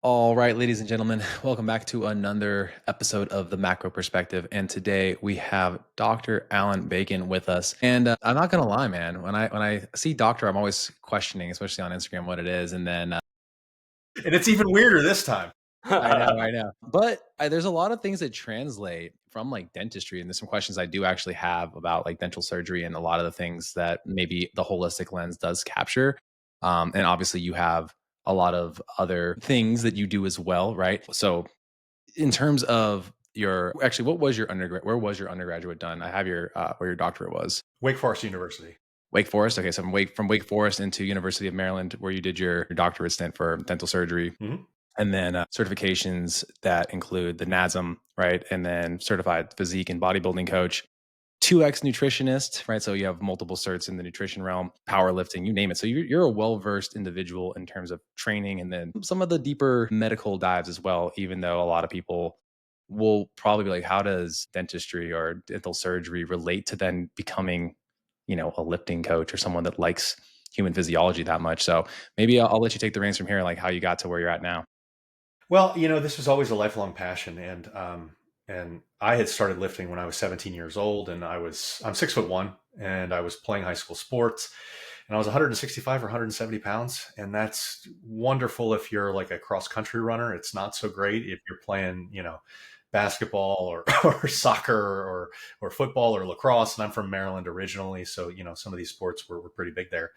All right, ladies and gentlemen, welcome back to another episode of The Macro Perspective. And today we have Dr. Allan Bacon with us. And I'm not gonna lie, man. When I see doctor, I'm always questioning, especially on Instagram, what it is. And then And it's even weirder this time. I know. But there's a lot of things that translate from like dentistry, and there's some questions I do actually have about like dental surgery and a lot of the things that maybe the holistic lens does capture. And obviously, you have a lot of other things that you do as well, right? So in terms of your actually, what was your undergrad? Where was your undergraduate done? I have your where your doctorate was. Wake Forest University. Wake Forest. Okay, so from Wake Forest into University of Maryland, where you did your doctorate stint for dental surgery, Mhm. and then certifications that include the NASM, right, and then certified physique and bodybuilding coach, 2X nutritionist, right? So you have multiple certs in the nutrition realm, powerlifting, you name it. So you're a well versed individual in terms of training, and then some of the deeper medical dives as well. Even though a lot of people will probably be like, how does dentistry or dental surgery relate to then becoming, a lifting coach or someone that likes human physiology that much? So maybe I'll let you take the reins from here, like how you got to where you're at now. Well, this was always a lifelong passion, and I had started lifting when I was 17 years old, and I'm 6'1", and I was playing high school sports, and I was 165 or 170 pounds, and that's wonderful if you're like a cross country runner. It's not so great if you're playing, basketball or, or soccer or football or lacrosse. And I'm from Maryland originally, so some of these sports were pretty big there.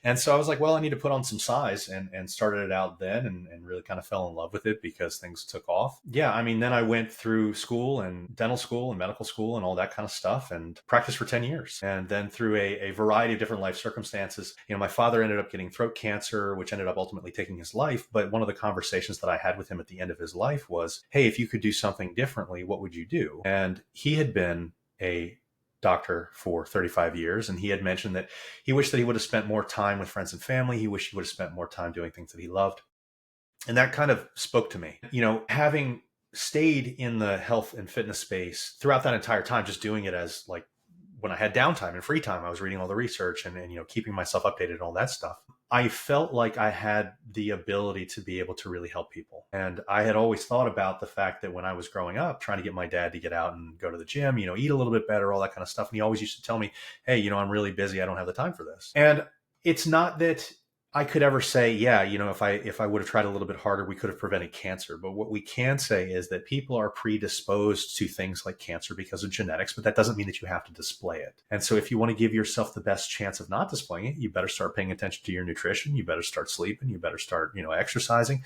And so I was like, well, I need to put on some size, and started it out then, and really kind of fell in love with it because things took off. Yeah, I mean, then I went through school and dental school and medical school and all that kind of stuff and practiced for 10 years. And then through a variety of different life circumstances, my father ended up getting throat cancer, which ended up ultimately taking his life. But one of the conversations that I had with him at the end of his life was, hey, if you could do something differently, what would you do? And he had been a doctor for 35 years. And he had mentioned that he wished that he would have spent more time with friends and family. He wished he would have spent more time doing things that he loved. And that kind of spoke to me. Having stayed in the health and fitness space throughout that entire time, just doing it as like when I had downtime and free time, I was reading all the research and keeping myself updated and all that stuff. I felt like I had the ability to be able to really help people. And I had always thought about the fact that when I was growing up, trying to get my dad to get out and go to the gym, eat a little bit better, all that kind of stuff. And he always used to tell me, hey, I'm really busy. I don't have the time for this. And it's not that I could ever say, yeah, if I would have tried a little bit harder, we could have prevented cancer. But what we can say is that people are predisposed to things like cancer because of genetics, but that doesn't mean that you have to display it. And so if you want to give yourself the best chance of not displaying it, you better start paying attention to your nutrition. You better start sleeping. You better start, exercising.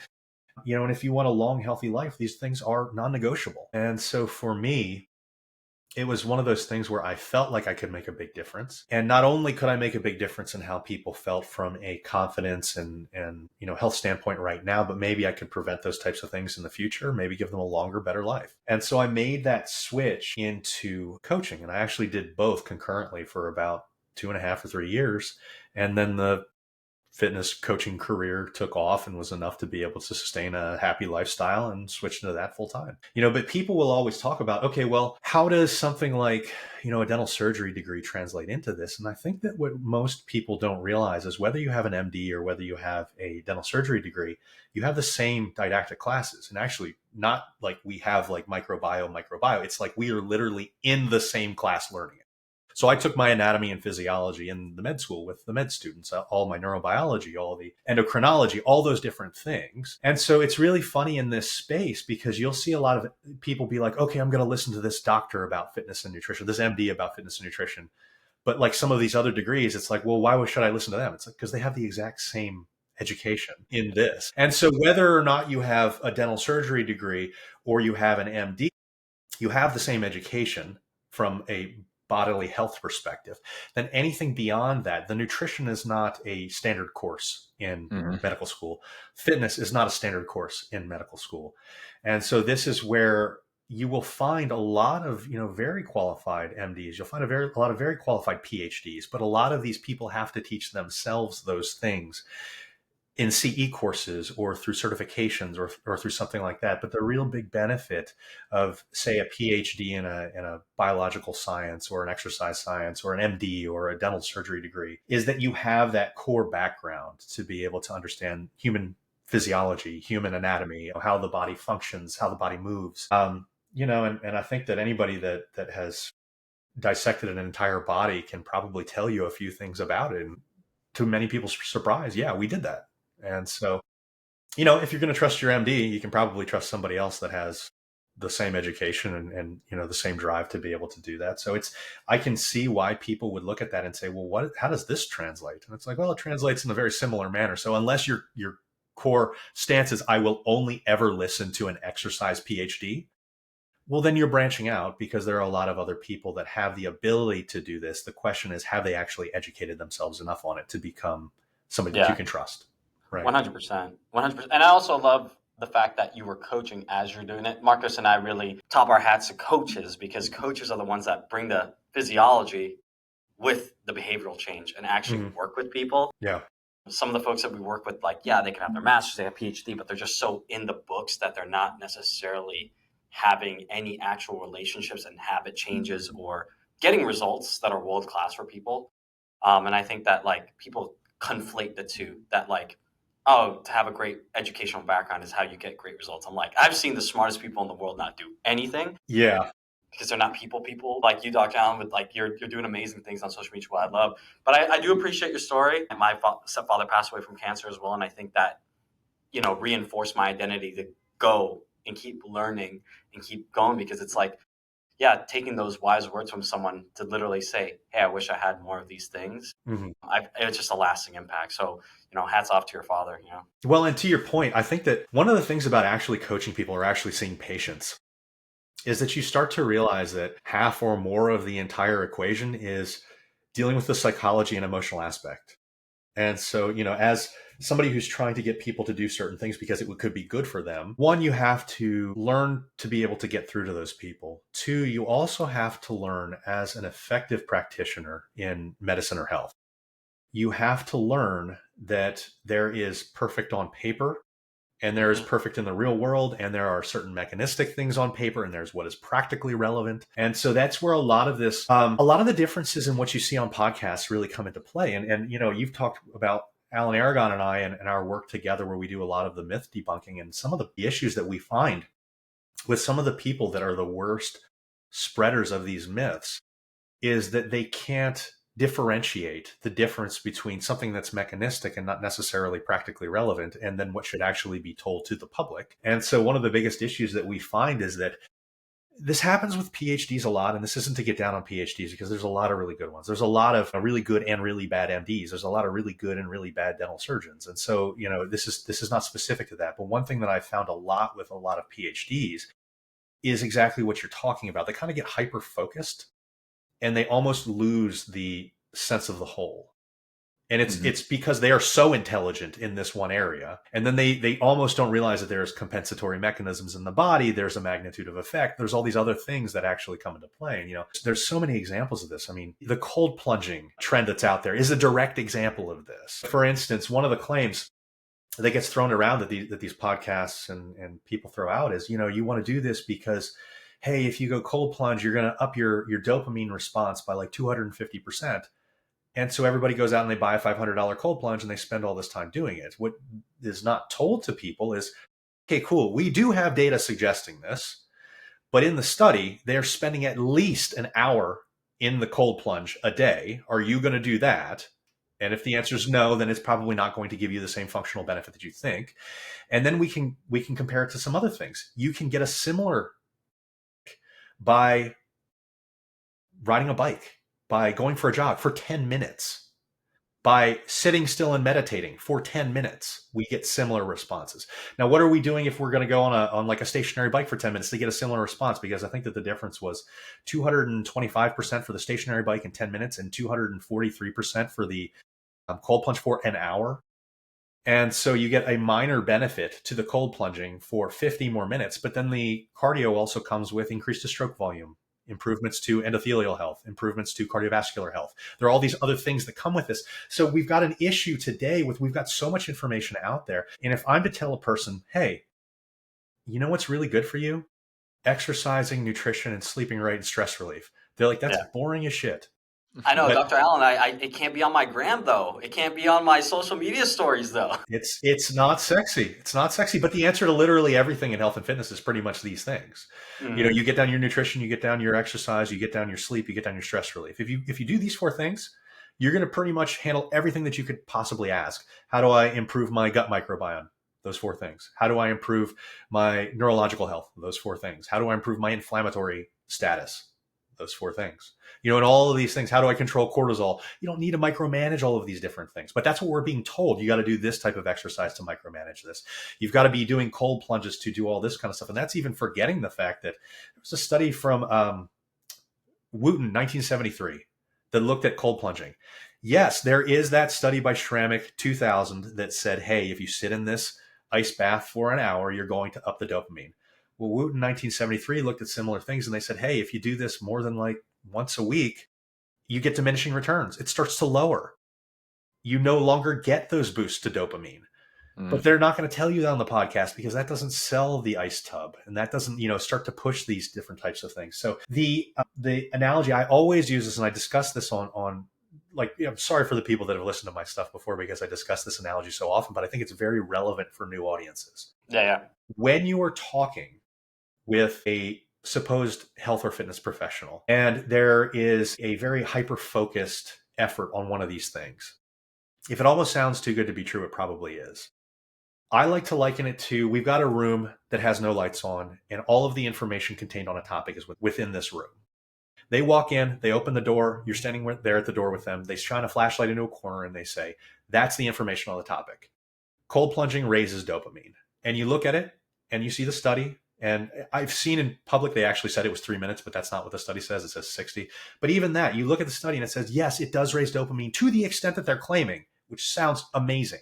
And if you want a long, healthy life, these things are non-negotiable. And so for me, it was one of those things where I felt like I could make a big difference. And not only could I make a big difference in how people felt from a confidence and health standpoint right now, but maybe I could prevent those types of things in the future, maybe give them a longer, better life. And so I made that switch into coaching. And I actually did both concurrently for about 2.5 or 3 years. And then the fitness coaching career took off and was enough to be able to sustain a happy lifestyle and switch into that full time. But people will always talk about, okay, well, how does something like, a dental surgery degree translate into this? And I think that what most people don't realize is whether you have an MD or whether you have a dental surgery degree, you have the same didactic classes. And actually, not like we have like microbiome. It's like we are literally in the same class learning it. So I took my anatomy and physiology in the med school with the med students, all my neurobiology, all the endocrinology, all those different things. And so it's really funny in this space because you'll see a lot of people be like, okay, I'm going to listen to this doctor about fitness and nutrition, this MD about fitness and nutrition. But like some of these other degrees, it's like, well, why should I listen to them? It's like, because they have the exact same education in this. And so whether or not you have a dental surgery degree or you have an MD, you have the same education from a bodily health perspective. Then anything beyond that, the nutrition is not a standard course in medical school. Fitness is not a standard course in medical school. And so this is where you will find a lot of, very qualified MDs. You'll find a lot of very qualified PhDs, but a lot of these people have to teach themselves those things in CE courses or through certifications or through something like that. But the real big benefit of, say, a PhD in a biological science or an exercise science or an MD or a dental surgery degree is that you have that core background to be able to understand human physiology, human anatomy, how the body functions, how the body moves. And I think that anybody that has dissected an entire body can probably tell you a few things about it. And to many people's surprise, yeah, we did that. And so, if you're going to trust your MD, you can probably trust somebody else that has the same education and the same drive to be able to do that. So I can see why people would look at that and say, well, how does this translate? And it's like, well, it translates in a very similar manner. So unless your core stance is, I will only ever listen to an exercise PhD, well, then you're branching out because there are a lot of other people that have the ability to do this. The question is, have they actually educated themselves enough on it to become somebody that you can trust? Right. 100%. 100%. And I also love the fact that you were coaching as you're doing it. Marcus and I really top our hats to coaches, because coaches are the ones that bring the physiology with the behavioral change and actually work with people. Yeah. Some of the folks that we work with, like, yeah, they can have their master's, they have PhD, but they're just so in the books that they're not necessarily having any actual relationships and habit changes or getting results that are world class for people. And I think that, like, people conflate the two, that, like, oh, to have a great educational background is how you get great results. I'm like, I've seen the smartest people in the world not do anything. Yeah. Because they're not people like you, Dr. Allan, with, like, you're doing amazing things on social media, what I love. But I do appreciate your story. My stepfather passed away from cancer as well. And I think that, reinforced my identity to go and keep learning and keep going, because it's like, yeah, taking those wise words from someone to literally say, hey, I wish I had more of these things. It's just a lasting impact. So, hats off to your father, Well, and to your point, I think that one of the things about actually coaching people or actually seeing patients is that you start to realize that half or more of the entire equation is dealing with the psychology and emotional aspect. And so, as somebody who's trying to get people to do certain things because it could be good for them, one, you have to learn to be able to get through to those people. Two, you also have to learn as an effective practitioner in medicine or health. You have to learn that there is perfect on paper and there is perfect in the real world, and there are certain mechanistic things on paper, and there's what is practically relevant. And so that's where a lot of this, a lot of the differences in what you see on podcasts really come into play. And you've talked about Allan Aragon and I and our work together, where we do a lot of the myth debunking, and some of the issues that we find with some of the people that are the worst spreaders of these myths is that they can't differentiate the difference between something that's mechanistic and not necessarily practically relevant, and then what should actually be told to the public. And so one of the biggest issues that we find is that this happens with PhDs a lot, and this isn't to get down on PhDs, because there's a lot of really good ones. There's a lot of really good and really bad MDs. There's a lot of really good and really bad dental surgeons. And so, this is not specific to that. But one thing that I found a lot with a lot of PhDs is exactly what you're talking about. They kind of get hyper focused, and they almost lose the sense of the whole. And it's because they are so intelligent in this one area. And then they almost don't realize that there's compensatory mechanisms in the body. There's a magnitude of effect. There's all these other things that actually come into play. And, there's so many examples of this. I mean, the cold plunging trend that's out there is a direct example of this. For instance, one of the claims that gets thrown around that these podcasts and people throw out is, you want to do this because, hey, if you go cold plunge, you're going to up your dopamine response by like 250%. And so everybody goes out and they buy a $500 cold plunge and they spend all this time doing it. What is not told to people is, okay, cool, we do have data suggesting this, but in the study, they're spending at least an hour in the cold plunge a day. Are you going to do that? And if the answer is no, then it's probably not going to give you the same functional benefit that you think. And then we can compare it to some other things. You can get a similar by riding a bike, by going for a jog for 10 minutes, by sitting still and meditating for 10 minutes. We get similar responses. Now, what are we doing if we're going to go on like a stationary bike for 10 minutes to get a similar response? Because I think that the difference was 225% for the stationary bike in 10 minutes and 243% for the cold plunge for an hour. And so you get a minor benefit to the cold plunging for 50 more minutes, but then the cardio also comes with increased stroke volume, improvements to endothelial health, improvements to cardiovascular health. There are all these other things that come with this. So we've got an issue today we've got so much information out there. And if I'm to tell a person, hey, you know what's really good for you? Exercising, nutrition, and sleeping right and stress relief. They're like, that's boring as shit. I know, But Dr. Allan, it can't be on my gram though. It can't be on my social media stories though. it's not sexy. It's not sexy. But the answer to literally everything in health and fitness is pretty much these things. Mm-hmm. You get down your nutrition, you get down your exercise, you get down your sleep, you get down your stress relief. If you do these four things, you're going to pretty much handle everything that you could possibly ask. How do I improve my gut microbiome? Those four things. How do I improve my neurological health? Those four things. How do I improve my inflammatory status? Those four things. And all of these things. How do I control cortisol? You don't need to micromanage all of these different things, but that's what we're being told. You got to do this type of exercise to micromanage this. You've got to be doing cold plunges to do all this kind of stuff. And that's even forgetting the fact that there was a study from Wooten, 1973, that looked at cold plunging. Yes, there is that study by Schrammick, 2000, that said, hey, if you sit in this ice bath for an hour, you're going to up the dopamine. Well, Wooten, 1973, looked at similar things, and they said, hey, if you do this more than like once a week, you get diminishing returns. It starts to lower. You no longer get those boosts to dopamine. But they're not going to tell you that on the podcast because that doesn't sell the ice tub, and that doesn't, start to push these different types of things. So the analogy I always use this, and I discuss this on I'm sorry for the people that have listened to my stuff before because I discuss this analogy so often, but I think it's very relevant for new audiences. Yeah. When you are talking with a supposed health or fitness professional, and there is a very hyper-focused effort on one of these things, if it almost sounds too good to be true, it probably is. I like to liken it to, we've got a room that has no lights on, and all of the information contained on a topic is within this room. They walk in, they open the door, you're standing there at the door with them, they shine a flashlight into a corner, and they say, that's the information on the topic. Cold plunging raises dopamine. And you look at it, and you see the study, and I've seen in public, they actually said it was 3 minutes, but that's not what the study says. It says 60. But even that, you look at the study, and it says, yes, it does raise dopamine to the extent that they're claiming, which sounds amazing.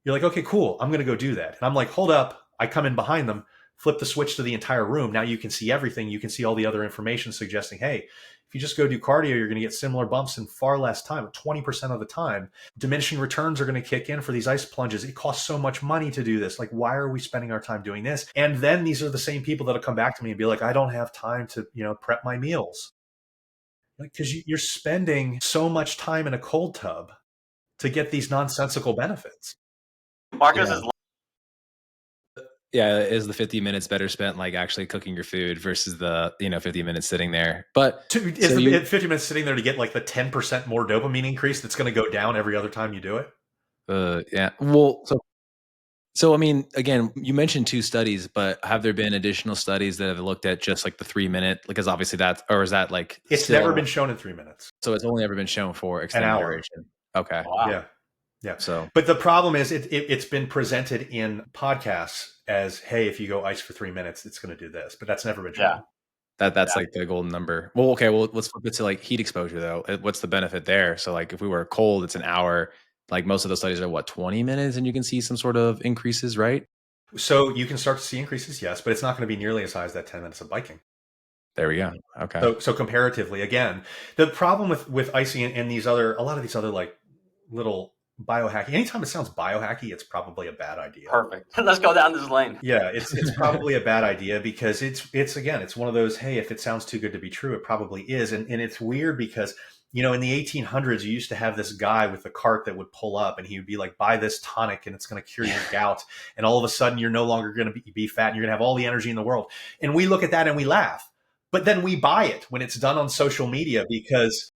You're like, okay, cool. I'm going to go do that. And I'm like, hold up. I come in behind them, flip the switch to the entire room. Now you can see everything. You can see all the other information suggesting, hey, if you just go do cardio, you're going to get similar bumps in far less time, 20% of the time. Diminishing returns are going to kick in for these ice plunges. It costs so much money to do this. Like, why are we spending our time doing this? And then these are the same people that'll come back to me and be like, I don't have time to, prep my meals. Because you're spending so much time in a cold tub to get these nonsensical benefits. Marcos is is the 50 minutes better spent like actually cooking your food versus the 50 minutes sitting there? But is the 50 minutes sitting there to get like the 10% more dopamine increase that's going to go down every other time you do it? Yeah. Well, so I mean, again, you mentioned 2 studies, but have there been additional studies that have looked at just like the 3 minute? Because obviously is that like it's never been shown in 3 minutes. So it's only ever been shown for extended duration. Okay. Wow. Yeah. So, but the problem is it's been presented in podcasts as, hey, if you go ice for 3 minutes, it's going to do this, but that's never been shown. That's like the golden number. Well, okay. Well, let's flip it to like heat exposure though. What's the benefit there? So like if we were cold, it's an hour. Like most of those studies are 20 minutes, and you can see some sort of increases, right? So you can start to see increases, yes, but it's not going to be nearly as high as that 10 minutes of biking. There we go. Okay. So comparatively, again, the problem with icing and a lot of these other like little biohacking, anytime it sounds biohacky, it's probably a bad idea. Perfect. Let's go down this lane. Yeah, it's probably a bad idea because it's one of those, hey, if it sounds too good to be true, it probably is. And it's weird because, in the 1800s, you used to have this guy with a cart that would pull up and he would be like, buy this tonic and it's going to cure your gout. And all of a sudden you're no longer going to be fat and you're going to have all the energy in the world. And we look at that and we laugh, but then we buy it when it's done on social media because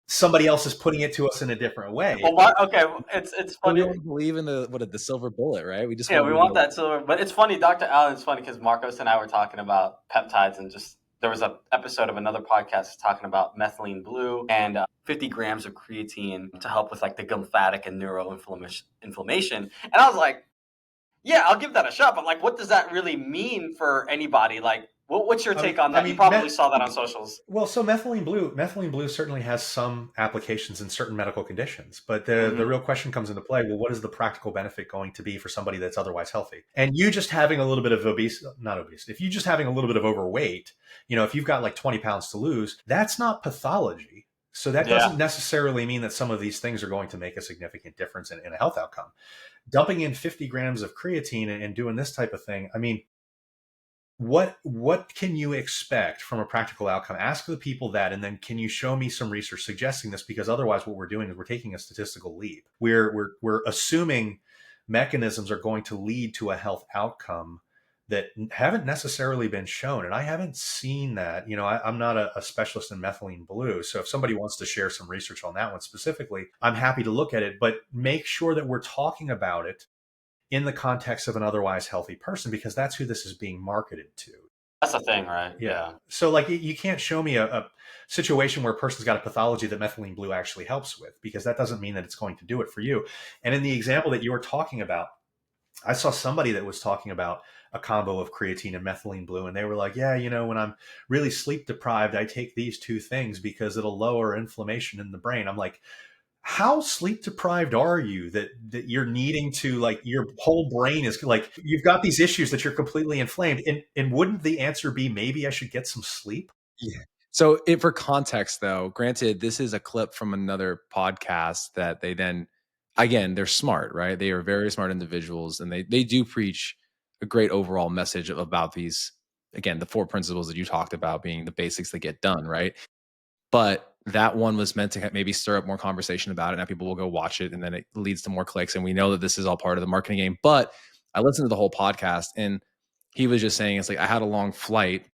somebody else is putting it to us in a different way. Well, okay, it's funny. We don't believe in the silver bullet, right? We just we want that silver. But it's funny, Dr. Allan. It's funny because Marcos and I were talking about peptides, and just there was an episode of another podcast talking about methylene blue and 50 grams of creatine to help with like the lymphatic and neuroinflammation. And I was like, yeah, I'll give that a shot. But like, what does that really mean for anybody? Like, what's your take on that? You probably saw that on socials. Well, so methylene blue certainly has some applications in certain medical conditions, but the real question comes into play. Well, what is the practical benefit going to be for somebody that's otherwise healthy? And you just having a little bit of if you just having a little bit of overweight, if you've got like 20 pounds to lose, that's not pathology. So that doesn't necessarily mean that some of these things are going to make a significant difference in a health outcome. Dumping in 50 grams of creatine and doing this type of thing, I mean, what can you expect from a practical outcome? Ask the people that, and then can you show me some research suggesting this? Because otherwise, what we're doing is we're taking a statistical leap. We're assuming mechanisms are going to lead to a health outcome that haven't necessarily been shown. And I haven't seen that. I'm not a specialist in methylene blue. So if somebody wants to share some research on that one specifically, I'm happy to look at it, but make sure that we're talking about it in the context of an otherwise healthy person, because that's who this is being marketed to. That's the thing, right? Yeah. So like you can't show me a situation where a person's got a pathology that methylene blue actually helps with, because that doesn't mean that it's going to do it for you. And in the example that you were talking about, I saw somebody that was talking about a combo of creatine and methylene blue, and they were like, yeah, when I'm really sleep deprived, I take these two things because it'll lower inflammation in the brain. I'm like, how sleep deprived are you that you're needing to, like, your whole brain is like, you've got these issues that you're completely inflamed, and wouldn't the answer be maybe I should get some sleep? Yeah. So, for context, though, granted, this is a clip from another podcast that they then, again, they're smart, right? They are very smart individuals, and they do preach a great overall message about these, again, the four principles that you talked about being the basics that get done, right? But that one was meant to maybe stir up more conversation about it. Now people will go watch it, and then it leads to more clicks. And we know that this is all part of the marketing game. But I listened to the whole podcast, and he was just saying, it's like, I had a long flight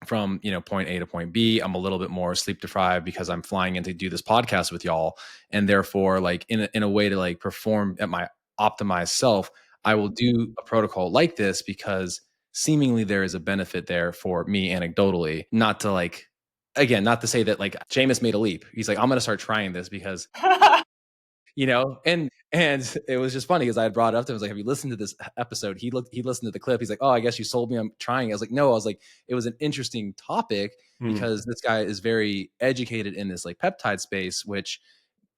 from point A to point B. I'm a little bit more sleep deprived because I'm flying in to do this podcast with y'all, and therefore, like, in a way to like perform at my optimized self, I will do a protocol like this because seemingly there is a benefit there for me anecdotally. Not to like, again, not to say that like Jameis made a leap. He's like, I'm going to start trying this because and it was just funny because I had brought it up to him. I was like, have you listened to this episode? He listened to the clip. He's like, oh, I guess you sold me. I'm trying. I was like, no. I was like, it was an interesting topic because this guy is very educated in this like peptide space, which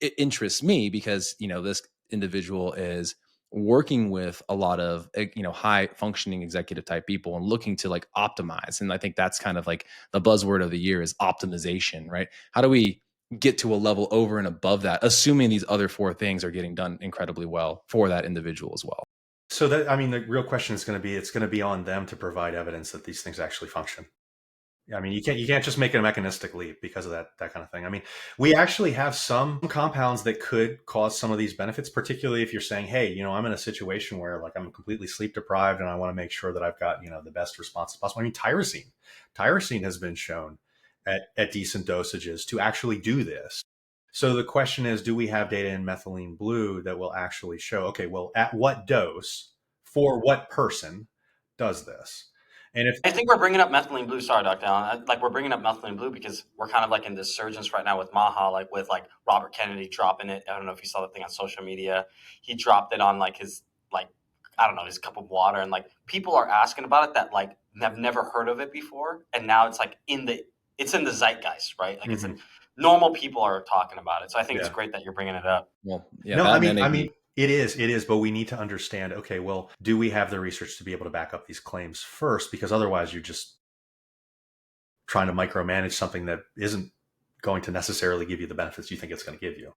it interests me because this individual is working with a lot of high functioning executive type people and looking to like optimize. And I think that's kind of like the buzzword of the year is optimization, right? How do we get to a level over and above that, assuming these other four things are getting done incredibly well for that individual as well? So that, I mean, the real question is going to be, it's going to be on them to provide evidence that these things actually function. I mean, you can't just make a mechanistic leap because of that kind of thing. I mean, we actually have some compounds that could cause some of these benefits, particularly if you're saying, hey, I'm in a situation where like I'm completely sleep deprived and I want to make sure that I've got, the best response possible. I mean, tyrosine has been shown at decent dosages to actually do this. So the question is, do we have data in methylene blue that will actually show, okay, well, at what dose for what person does this? And if I think we're bringing up methylene blue. Sorry, Dr. Allan. Like, we're bringing up methylene blue because we're kind of like in this surgence right now with Maha, like with like Robert Kennedy dropping it. I don't know if you saw the thing on social media. He dropped it on like his, like, I don't know, his cup of water, and like people are asking about it that like have never heard of it before, and now it's like it's in the zeitgeist, right? Like it's in normal people are talking about it. So I think it's great that you're bringing it up. Well, yeah, no, I mean, it is, but we need to understand, okay, well, do we have the research to be able to back up these claims first? Because otherwise you're just trying to micromanage something that isn't going to necessarily give you the benefits you think it's going to give you.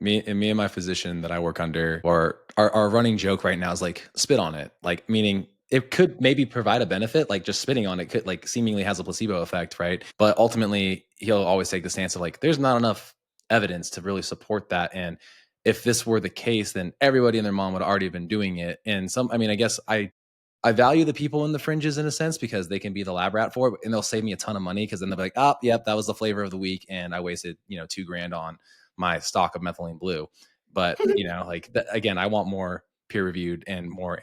Me and my physician that I work under, or our running joke right now is like, spit on it. Like, meaning it could maybe provide a benefit, like just spitting on it could like seemingly has a placebo effect, right? But ultimately he'll always take the stance of like, there's not enough evidence to really support that. And if this were the case, then everybody and their mom would already have been doing it. And I guess I value the people in the fringes in a sense because they can be the lab rat for it, and they'll save me a ton of money because then they'll be like, oh, yep, that was the flavor of the week. And I wasted, $2,000 on my stock of methylene blue. But, again, I want more peer reviewed and more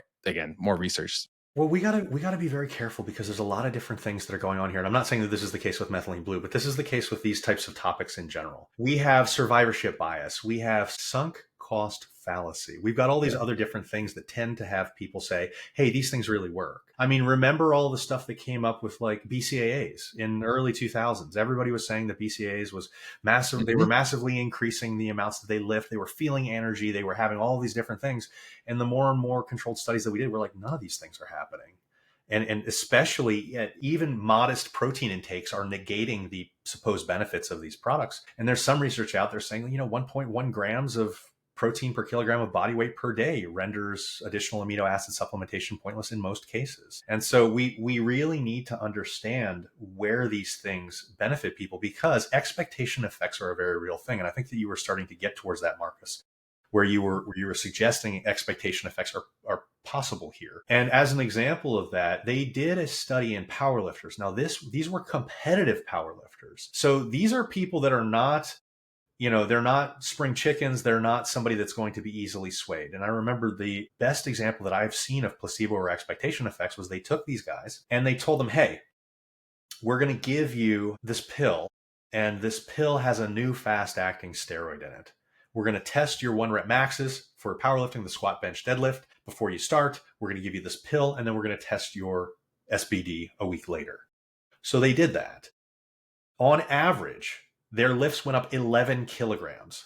research. Well, we gotta be very careful because there's a lot of different things that are going on here. And I'm not saying that this is the case with methylene blue, but this is the case with these types of topics in general. We have survivorship bias. We have sunk cost fallacy. We've got all these other different things that tend to have people say, hey, these things really work. I mean, remember all the stuff that came up with like BCAAs in the early 2000s? Everybody was saying that BCAAs was massive. They were massively increasing the amounts that they lift. They were feeling energy. They were having all these different things. And the more and more controlled studies that we did, we're like, none of these things are happening. And especially even modest protein intakes are negating the supposed benefits of these products. And there's some research out there saying, 1.1 grams of protein per kilogram of body weight per day renders additional amino acid supplementation pointless in most cases. And so we really need to understand where these things benefit people, because expectation effects are a very real thing. And I think that you were starting to get towards that, Marcus, where you were suggesting expectation effects are possible here. And as an example of that, they did a study in powerlifters. Now, these were competitive powerlifters. So these are people that are not, they're not spring chickens. They're not somebody that's going to be easily swayed. And I remember the best example that I've seen of placebo or expectation effects was they took these guys and they told them, hey, we're going to give you this pill, and this pill has a new fast-acting steroid in it. We're going to test your 1 rep maxes for powerlifting, the squat, bench, deadlift. Before you start, we're going to give you this pill, and then we're going to test your SBD a week later. So they did that. On average, their lifts went up 11 kilograms.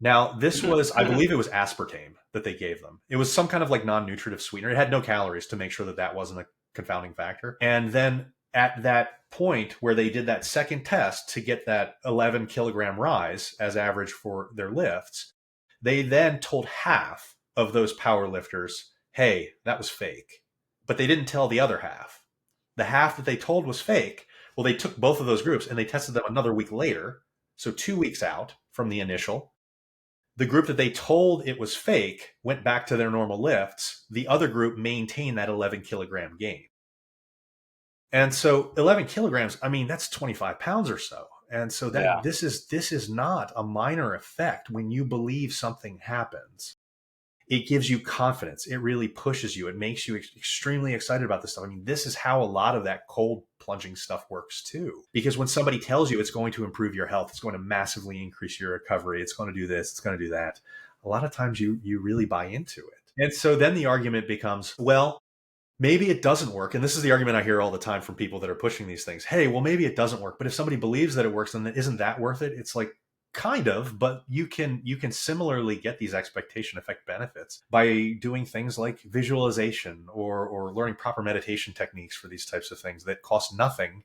Now, this was, I believe it was aspartame that they gave them. It was some kind of like non-nutritive sweetener. It had no calories to make sure that that wasn't a confounding factor. And then at that point where they did that second test to get that 11 kilogram rise as average for their lifts, they then told half of those power lifters, hey, that was fake. But they didn't tell the other half. The half that they told was fake, well, they took both of those groups and they tested them another week later, so 2 weeks out from the initial. The group that they told it was fake went back to their normal lifts. The other group maintained that 11 kilogram gain. And so 11 kilograms, I mean, that's 25 pounds or so. And so that this is not a minor effect. When you believe something happens, it gives you confidence. It really pushes you. It makes you extremely excited about this stuff. I mean, this is how a lot of that cold plunging stuff works too. Because when somebody tells you it's going to improve your health, it's going to massively increase your recovery, it's going to do this, it's going to do that, a lot of times you really buy into it. And so then the argument becomes, well, maybe it doesn't work. And this is the argument I hear all the time from people that are pushing these things. Hey, well, maybe it doesn't work. But if somebody believes that it works, then isn't that worth it? It's like, kind of, but you can similarly get these expectation effect benefits by doing things like visualization or learning proper meditation techniques for these types of things that cost nothing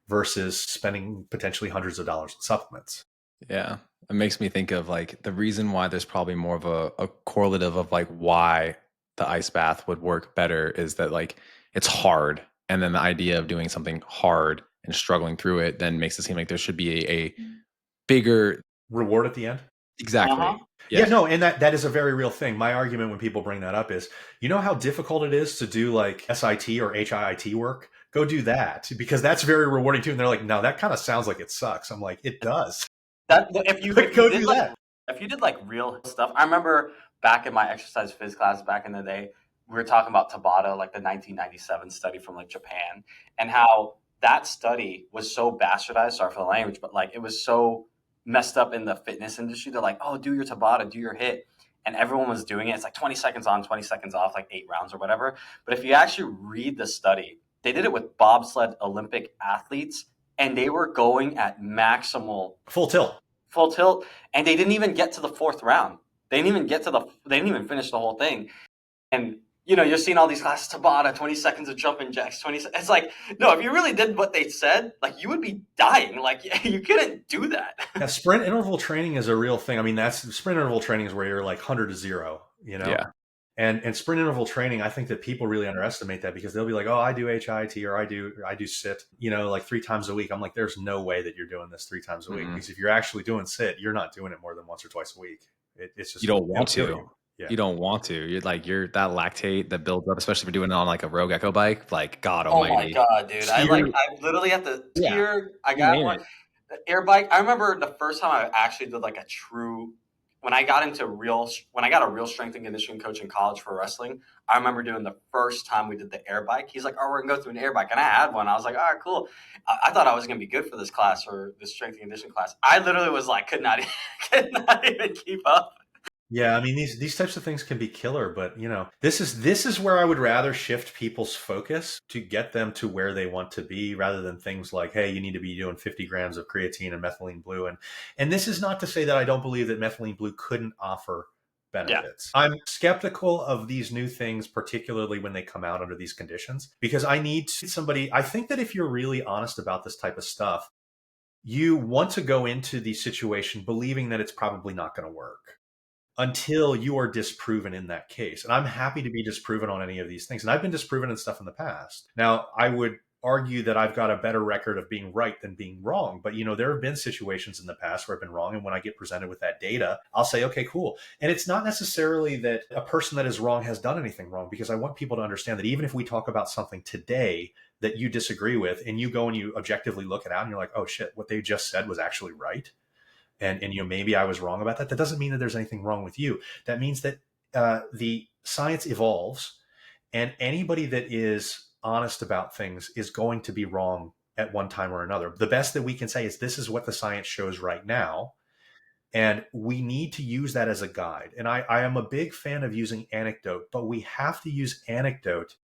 versus spending potentially hundreds of dollars on supplements. Yeah. It makes me think of like the reason why there's probably more of a correlative of like why the ice bath would work better is that like it's hard. And then the idea of doing something hard and struggling through it then makes it seem like there should be a bigger reward at the end. Exactly. Yeah, no, and that is a very real thing. My argument when people bring that up is, you know how difficult it is to do like SIT or HIIT work? Go do that, because that's very rewarding too. And they're like, no, that kind of sounds like it sucks. I'm like, it does. If you did like real stuff, I remember back in my exercise phys class back in the day, we were talking about Tabata, like the 1997 study from like Japan, and how that study was so bastardized. Sorry for the language, but like it was so messed up in the fitness industry. They're like, oh, do your Tabata, do your HIIT. And everyone was doing it. It's like 20 seconds on, 20 seconds off, like 8 rounds or whatever. But if you actually read the study, they did it with bobsled Olympic athletes, and they were going at maximal full tilt, and they didn't even get to the 4th round. They didn't even finish the whole thing. And you know, you're seeing all these classes, Tabata, 20 seconds of jumping jacks, 20. It's like, no, if you really did what they said, like you would be dying. Like you couldn't do that. Yeah, sprint interval training is a real thing. I mean, sprint interval training is where you're like 100 to 0, you know? Yeah. And sprint interval training, I think that people really underestimate that, because they'll be like, oh, I do HIIT or I do sit, you know, like 3 times a week. I'm like, there's no way that you're doing this 3 times a week, because if you're actually doing sit, you're not doing it more than once or twice a week. It's just, you don't want to. You. Yeah. You don't want to. You're that lactate that builds up, especially if you're doing it on like a Rogue Echo bike. Like, God almighty. Oh my God, dude. I literally have to tear. I got one. The air bike. I remember the first time I actually did like a true, when I got a real strength and conditioning coach in college for wrestling. I remember doing the first time we did the air bike. He's like, oh, we're gonna go through an air bike. And I had one. I was like, all right, cool. I thought I was gonna be good for this class or this strength and conditioning class. I literally was like, could not even keep up. Yeah, I mean, these types of things can be killer, but you know, this is where I would rather shift people's focus to get them to where they want to be, rather than things like, hey, you need to be doing 50 grams of creatine and methylene blue. And this is not to say that I don't believe that methylene blue couldn't offer benefits. Yeah. I'm skeptical of these new things, particularly when they come out under these conditions, because I think that if you're really honest about this type of stuff, you want to go into the situation believing that it's probably not going to work. until you are disproven in that case. And I'm happy to be disproven on any of these things. And I've been disproven in stuff in the past. Now, I would argue that I've got a better record of being right than being wrong. But, there have been situations in the past where I've been wrong. And when I get presented with that data, I'll say, okay, cool. And it's not necessarily that a person that is wrong has done anything wrong, because I want people to understand that even if we talk about something today that you disagree with, and you go and you objectively look it out and you're like, oh shit, what they just said was actually right. And maybe I was wrong about that. That doesn't mean that there's anything wrong with you. That means that the science evolves, and anybody that is honest about things is going to be wrong at one time or another. The best that we can say is this is what the science shows right now, and we need to use that as a guide. And I am a big fan of using anecdote, but we have to use anecdote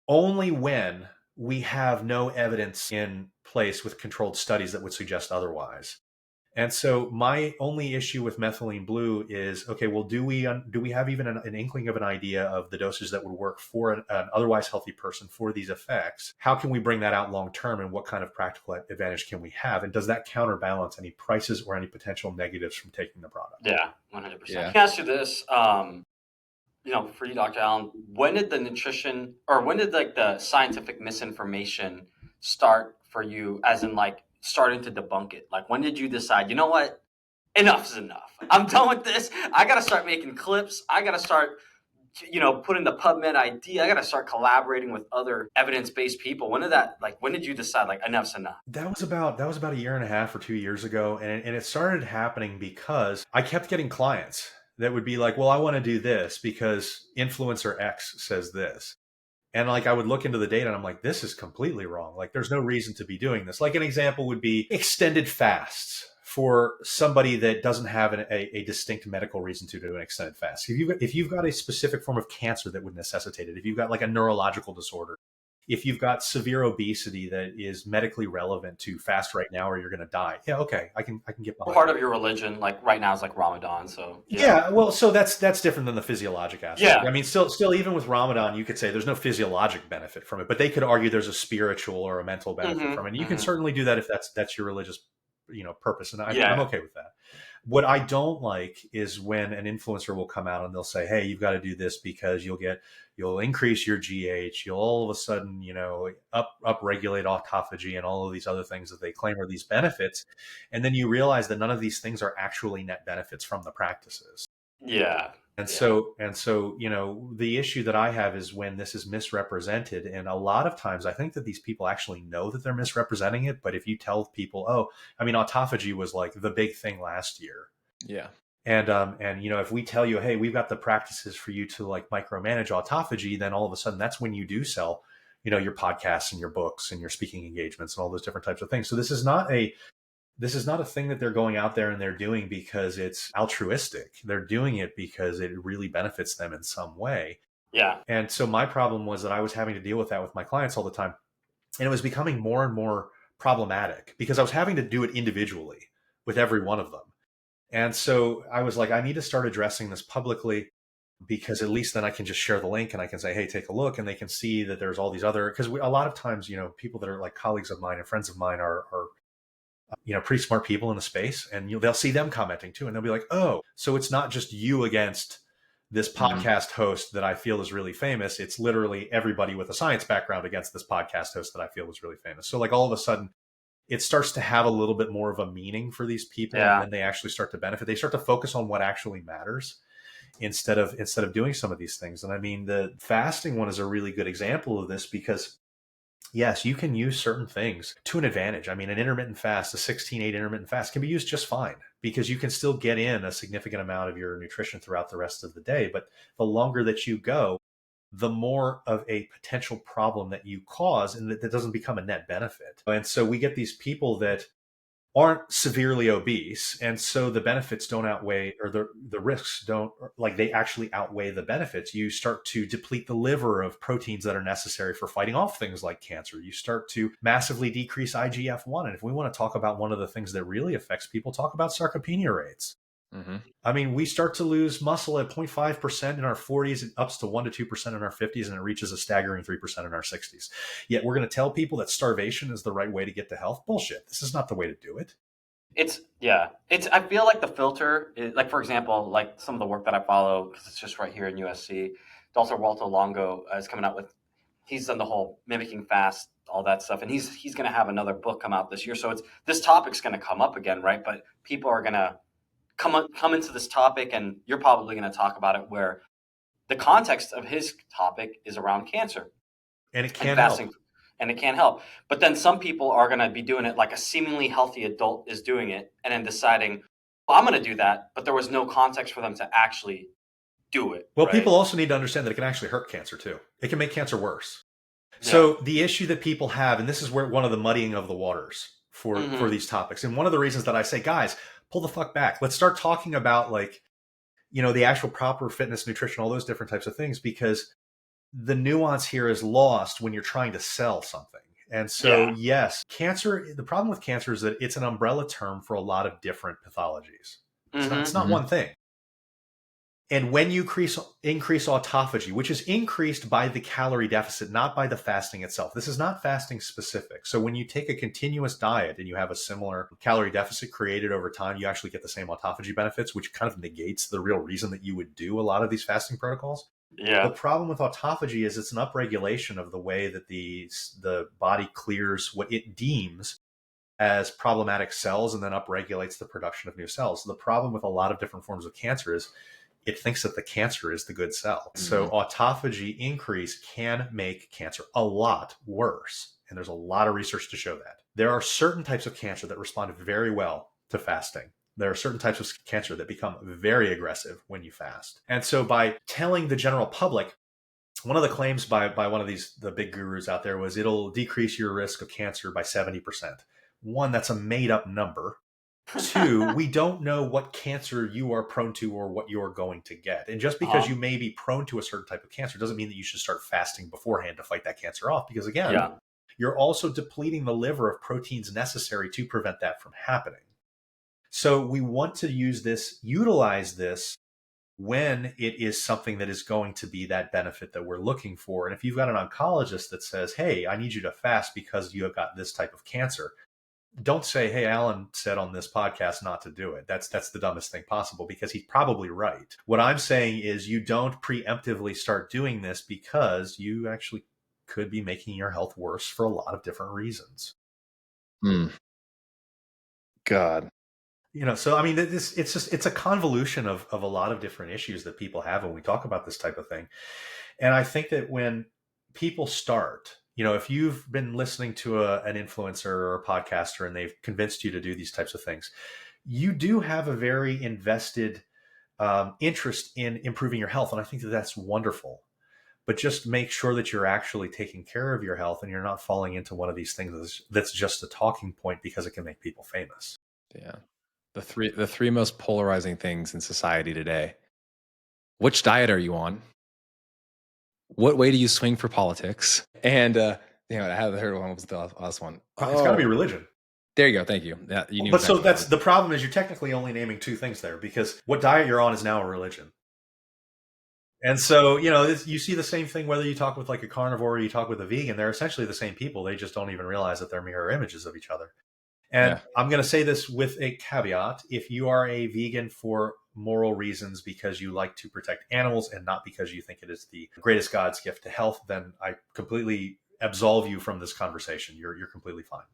only when we have no evidence in place with controlled studies that would suggest otherwise. And so my only issue with methylene blue is, okay, well, do we have even an inkling of an idea of the doses that would work for an otherwise healthy person for these effects? How can we bring that out long term, and what kind of practical advantage can we have? And does that counterbalance any prices or any potential negatives from taking the product? Yeah, 100%. Yeah. Can I ask you this? For you, Dr. Allan, when did the nutrition, or when did the scientific misinformation start for you, as in starting to debunk it? When did you decide, you know what, enough is enough, I'm done with this, I gotta start making clips, I gotta start putting the PubMed ID, I gotta start collaborating with other evidence-based people? When did you decide enough's enough? That was about a year and a half or 2 years ago. And it started happening because I kept getting clients that would be like, well, I want to do this because influencer X says this. And I would look into the data and I'm like, this is completely wrong. There's no reason to be doing this. An example would be extended fasts for somebody that doesn't have a distinct medical reason to do an extended fast. If you've got a specific form of cancer that would necessitate it, if you've got a neurological disorder, if you've got severe obesity that is medically relevant to fast right now or you're going to die, yeah, okay, I can get behind Part it. of your religion, right now, is Ramadan, so yeah. Well, so that's different than the physiologic aspect. Yeah. I mean, still, even with Ramadan, you could say there's no physiologic benefit from it, but they could argue there's a spiritual or a mental benefit from it. And you can certainly do that if that's your religious, purpose, and I'm okay with that. What I don't like is when an influencer will come out and they'll say, hey, you've got to do this because you'll increase your GH, you'll all of a sudden, upregulate autophagy and all of these other things that they claim are these benefits. And then you realize that none of these things are actually net benefits from the practices. Yeah. And so, the issue that I have is when this is misrepresented. And a lot of times I think that these people actually know that they're misrepresenting it. But if you tell people, autophagy was the big thing last year. Yeah. And if we tell you, hey, we've got the practices for you to micromanage autophagy, then all of a sudden that's when you do sell, your podcasts and your books and your speaking engagements and all those different types of things. So this is not a thing that they're going out there and they're doing because it's altruistic. They're doing it because it really benefits them in some way. Yeah. And so my problem was that I was having to deal with that with my clients all the time. And it was becoming more and more problematic because I was having to do it individually with every one of them. And so I was like, I need to start addressing this publicly, because at least then I can just share the link and I can say, hey, take a look. And they can see that there's all these other, because a lot of times, people that are colleagues of mine and friends of mine are pretty smart people in the space, and they'll see them commenting too. And they'll be like, oh, so it's not just you against this podcast host that I feel is really famous. It's literally everybody with a science background against this podcast host that I feel is really famous. So all of a sudden it starts to have a little bit more of a meaning for these people. Yeah. And then they actually start to benefit. They start to focus on what actually matters instead of doing some of these things. And I mean, the fasting one is a really good example of this, because yes, you can use certain things to an advantage. I mean, an intermittent fast, a 16-8 intermittent fast can be used just fine, because you can still get in a significant amount of your nutrition throughout the rest of the day. But the longer that you go, the more of a potential problem that you cause, and that doesn't become a net benefit. And so we get these people that aren't severely obese, and so the benefits don't outweigh, or the risks don't, they actually outweigh the benefits. You start to deplete the liver of proteins that are necessary for fighting off things like cancer. You start to massively decrease IGF-1. And if we want to talk about one of the things that really affects people, talk about sarcopenia rates. Mm-hmm. I mean, we start to lose muscle at 0.5% in our 40s, and ups to 1 to 2% in our 50s, and it reaches a staggering 3% in our 60s. Yet we're going to tell people that starvation is the right way to get to health? Bullshit. This is not the way to do it. I feel like the filter is, like, for example, like some of the work that I follow, because it's just right here in USC. Dr. Walter Longo is coming out with, he's done the whole mimicking fast, all that stuff, and he's going to have another book come out this year. So it's, this topic's going to come up again, right? But people are going to come into this topic, and you're probably going to talk about it, where the context of his topic is around cancer And it and can't fasting, help. and it can't help. But then some people are going to be doing it like a seemingly healthy adult is doing it, and then deciding, well, I'm going to do that, but there was no context for them to actually do it. Well, right? people also need to understand that it can actually hurt cancer too. It can make cancer worse. Yeah. So the issue that people have, and this is where one of the muddying of the waters for these topics, and one of the reasons that I say, guys, pull the fuck back. Let's start talking about, like, you know, the actual proper fitness, nutrition, all those different types of things, because the nuance here is lost when you're trying to sell something. And so, yes, cancer, the problem with cancer is that it's an umbrella term for a lot of different pathologies. It's not one thing. And when you increase autophagy, which is increased by the calorie deficit, not by the fasting itself. This is not fasting specific. So when you take a continuous diet and you have a similar calorie deficit created over time, you actually get the same autophagy benefits, which kind of negates the real reason that you would do a lot of these fasting protocols. Yeah. The problem with autophagy is it's an upregulation of the way that the body clears what it deems as problematic cells and then upregulates the production of new cells. The problem with a lot of different forms of cancer is it thinks that the cancer is the good cell. So autophagy increase can make cancer a lot worse. And there's a lot of research to show that. There are certain types of cancer that respond very well to fasting. There are certain types of cancer that become very aggressive when you fast. And so by telling the general public, one of the claims by one of the big gurus out there was it'll decrease your risk of cancer by 70%. One, that's a made up number. Two, we don't know what cancer you are prone to or what you're going to get. And just because you may be prone to a certain type of cancer doesn't mean that you should start fasting beforehand to fight that cancer off. Because again, you're also depleting the liver of proteins necessary to prevent that from happening. So we want to utilize this when it is something that is going to be that benefit that we're looking for. And if you've got an oncologist that says, hey, I need you to fast because you have got this type of cancer, don't say, hey, Allan said on this podcast not to do it. That's the dumbest thing possible, because he's probably right. What I'm saying is you don't preemptively start doing this, because you actually could be making your health worse for a lot of different reasons. God. You know, so I mean, it's a convolution of a lot of different issues that people have when we talk about this type of thing. And I think that when people start, you know, if you've been listening to an influencer or a podcaster and they've convinced you to do these types of things, you do have a very invested interest in improving your health. And I think that that's wonderful. But just make sure that you're actually taking care of your health and you're not falling into one of these things that's just a talking point because it can make people famous. Yeah. The three most polarizing things in society today. Which diet are you on? What way do you swing for politics? And I haven't heard one. What was the last one? It's got to be religion. There you go. Thank you. Yeah, you knew. But so that's the problem, is you're technically only naming two things there, because what diet you're on is now a religion. And so, you know, you see the same thing whether you talk with like a carnivore or you talk with a vegan. They're essentially the same people. They just don't even realize that they're mirror images of each other. And I'm going to say this with a caveat. If you are a vegan for moral reasons, because you like to protect animals and not because you think it is the greatest God's gift to health, then I completely absolve you from this conversation. You're completely fine.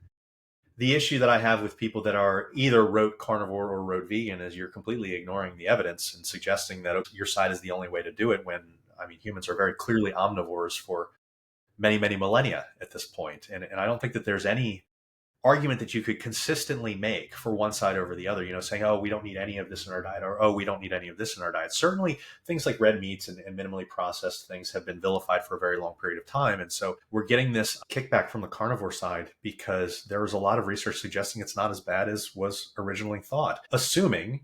The issue that I have with people that are either rote carnivore or rote vegan is you're completely ignoring the evidence and suggesting that your side is the only way to do it, when, I mean, humans are very clearly omnivores for many, many millennia at this point. And I don't think that there's any argument that you could consistently make for one side over the other, you know, saying, oh, we don't need any of this in our diet, or, oh, we don't need any of this in our diet. Certainly things like red meats and minimally processed things have been vilified for a very long period of time. And so we're getting this kickback from the carnivore side because there was a lot of research suggesting it's not as bad as was originally thought, assuming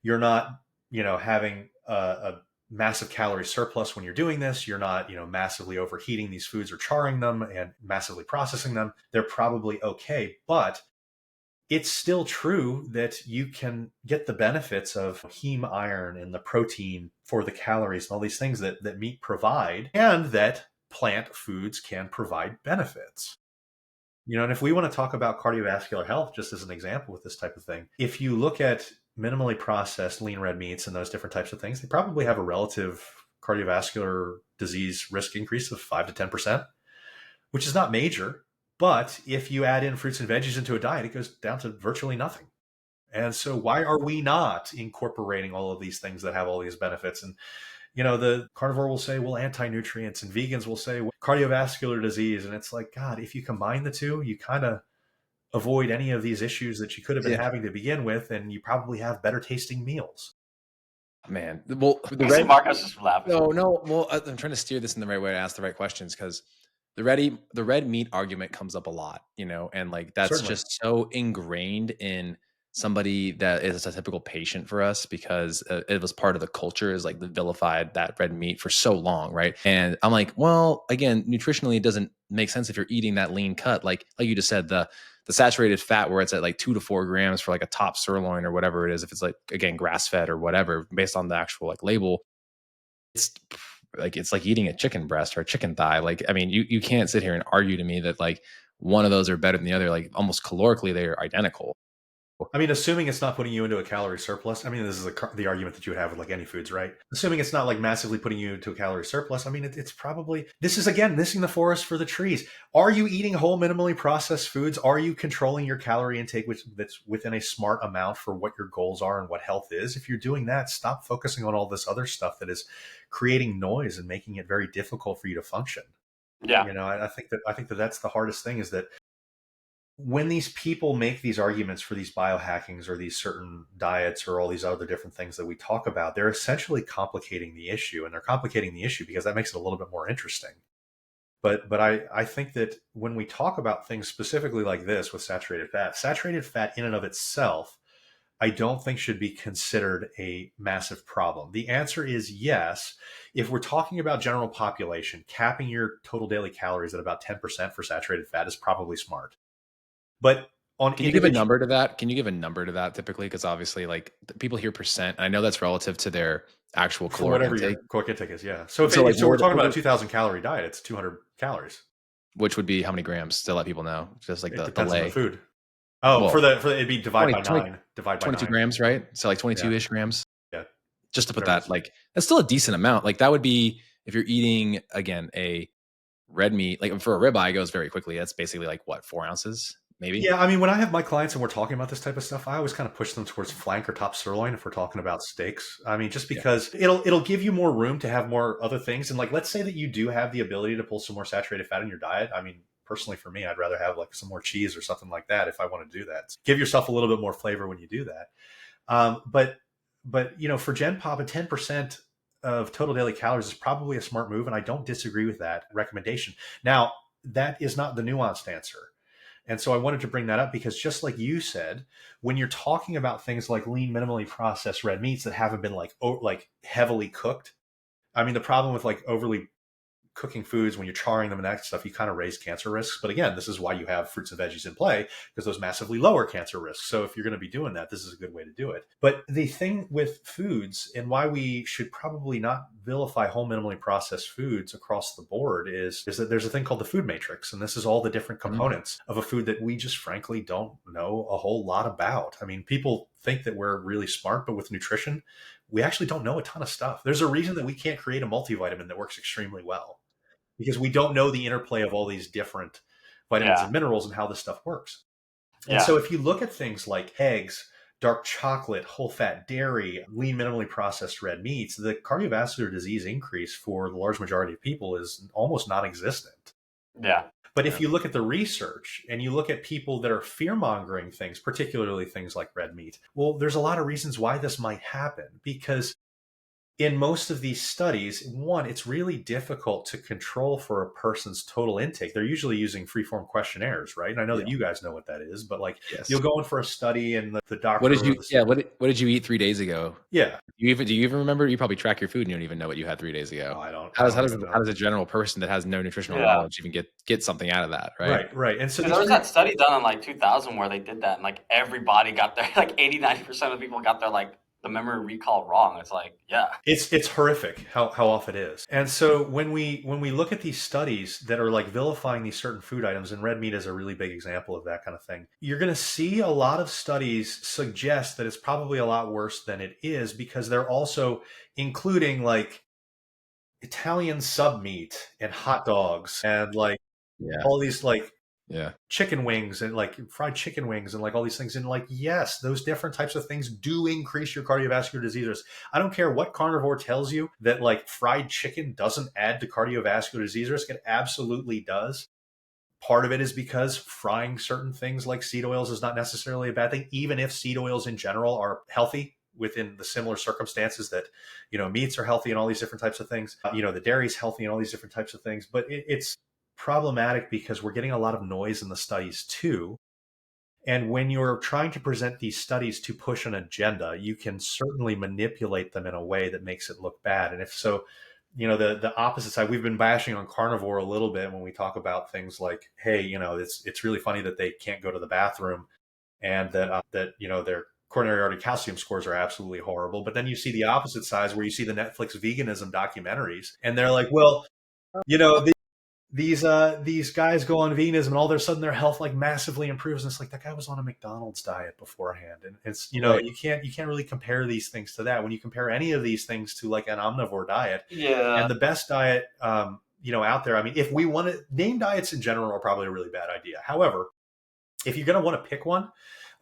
you're not, you know, having a massive calorie surplus when you're doing this. You're not, you know, massively overheating these foods or charring them and massively processing them. They're probably okay. But it's still true that you can get the benefits of heme iron and the protein for the calories and all these things that meat provide, and that plant foods can provide benefits. And if we want to talk about cardiovascular health, just as an example with this type of thing, if you look at minimally processed lean red meats and those different types of things, they probably have a relative cardiovascular disease risk increase of 5 to 10%, which is not major. But if you add in fruits and veggies into a diet, it goes down to virtually nothing. And so why are we not incorporating all of these things that have all these benefits? And the carnivore will say, well, anti-nutrients, and vegans will say, well, cardiovascular disease. And it's like, God, if you combine the two, you kind of avoid any of these issues that you could have been having to begin with, and you probably have better tasting meals. Man, well, the red Marcus is laughing. No. Well, I'm trying to steer this in the right way to ask the right questions, because the red meat argument comes up a lot, and like that's Certainly. just so ingrained in somebody that is a typical patient for us, because it was part of the culture, is like the vilified that red meat for so long, right? And I'm like, well, again, nutritionally, it doesn't make sense if you're eating that lean cut, like you just said, the saturated fat where it's at like 2 to 4 grams for like a top sirloin or whatever it is, if it's like, again, grass fed or whatever, based on the actual like label, it's like eating a chicken breast or a chicken thigh. Like, I mean, you can't sit here and argue to me that like one of those are better than the other. Like almost calorically, they're identical. I mean, assuming it's not putting you into a calorie surplus. I mean, this is the argument that you would have with like any foods, right? Assuming it's not like massively putting you into a calorie surplus. I mean, it's probably, this is again, missing the forest for the trees. Are you eating whole minimally processed foods? Are you controlling your calorie intake that's within a smart amount for what your goals are and what health is? If you're doing that, stop focusing on all this other stuff that is creating noise and making it very difficult for you to function. Yeah. I think that that's the hardest thing, is that when these people make these arguments for these biohackings or these certain diets or all these other different things that we talk about, they're essentially complicating the issue, and they're complicating the issue because that makes it a little bit more interesting. But I think that when we talk about things specifically like this with saturated fat in and of itself, I don't think should be considered a massive problem. The answer is yes. If we're talking about general population, capping your total daily calories at about 10% for saturated fat is probably smart. But can you give a number to that? Can you give a number to that typically? Because obviously, like, people hear percent. I know that's relative to their actual caloric whatever intake. Your caloric intake is, yeah. So we're talking about a 2,000 calorie diet, it's 200 calories. Which would be how many grams to let people know? Just like it the depends lay. On the food. Oh, well, for the it'd be divide by 9. Divide by 22 9. grams, right? So like 22-ish grams. Yeah. Just to put that, like, that's still a decent amount. Like that would be, if you're eating, again, a red meat, like for a ribeye, it goes very quickly. That's basically like what, 4 ounces? Maybe. Yeah, I mean, when I have my clients and we're talking about this type of stuff, I always kind of push them towards flank or top sirloin if we're talking about steaks. I mean, just because it'll give you more room to have more other things. And like, let's say that you do have the ability to pull some more saturated fat in your diet. I mean, personally for me, I'd rather have like some more cheese or something like that if I want to do that. Give yourself a little bit more flavor when you do that. But for Gen Pop, a 10% of total daily calories is probably a smart move, and I don't disagree with that recommendation. Now, that is not the nuanced answer. And so I wanted to bring that up because, just like you said, when you're talking about things like lean, minimally processed red meats that haven't been like heavily cooked, I mean, the problem with like overly cooking foods, when you're charring them and that stuff, you kind of raise cancer risks. But again, this is why you have fruits and veggies in play, because those massively lower cancer risks. So if you're going to be doing that, this is a good way to do it. But the thing with foods, and why we should probably not vilify whole minimally processed foods across the board, is that there's a thing called the food matrix. And this is all the different components of a food that we just frankly don't know a whole lot about. I mean, people think that we're really smart, but with nutrition, we actually don't know a ton of stuff. There's a reason that we can't create a multivitamin that works extremely well, because we don't know the interplay of all these different vitamins and minerals and how this stuff works. And so if you look at things like eggs, dark chocolate, whole fat dairy, lean, minimally processed red meats, the cardiovascular disease increase for the large majority of people is almost non-existent. Yeah. But if you look at the research and you look at people that are fear-mongering things, particularly things like red meat, well, there's a lot of reasons why this might happen, because in most of these studies, one, it's really difficult to control for a person's total intake. They're usually using free-form questionnaires, right? And I know that you guys know what that is, but like you'll go in for a study and the doctor. What did you eat 3 days ago? Yeah. Do you even remember? You probably track your food and you don't even know what you had 3 days ago. No, I don't. How does a general person that has no nutritional knowledge even get something out of that, right? Right. And so there was that study done in like 2000 where they did that, and like everybody got their, like 80-90% of people got their like the memory recall wrong. It's like, yeah. It's horrific how off it is. And so when we look at these studies that are like vilifying these certain food items, and red meat is a really big example of that kind of thing, you're going to see a lot of studies suggest that it's probably a lot worse than it is, because they're also including like Italian sub meat and hot dogs and like Yeah. all these like Yeah. chicken wings and like fried chicken wings and like all these things. And like, yes, those different types of things do increase your cardiovascular disease risk. I don't care what carnivore tells you that like fried chicken doesn't add to cardiovascular disease risk. It absolutely does. Part of it is because frying certain things like seed oils is not necessarily a bad thing, even if seed oils in general are healthy within the similar circumstances that, meats are healthy and all these different types of things. The dairy is healthy and all these different types of things. But it's problematic because we're getting a lot of noise in the studies too. And when you're trying to present these studies to push an agenda, you can certainly manipulate them in a way that makes it look bad. And if so, the opposite side, we've been bashing on carnivore a little bit when we talk about things like, hey, it's really funny that they can't go to the bathroom, and that their coronary artery calcium scores are absolutely horrible. But then you see the opposite sides where you see the Netflix veganism documentaries, and they're like, well, these guys go on veganism and all of a sudden their health like massively improves, and it's like, that guy was on a McDonald's diet beforehand. And it's Right. you can't really compare these things to that. When you compare any of these things to like an omnivore diet, Yeah. and the best diet out there, I mean, if we want to name diets in general, are probably a really bad idea. However, if you're going to want to pick one,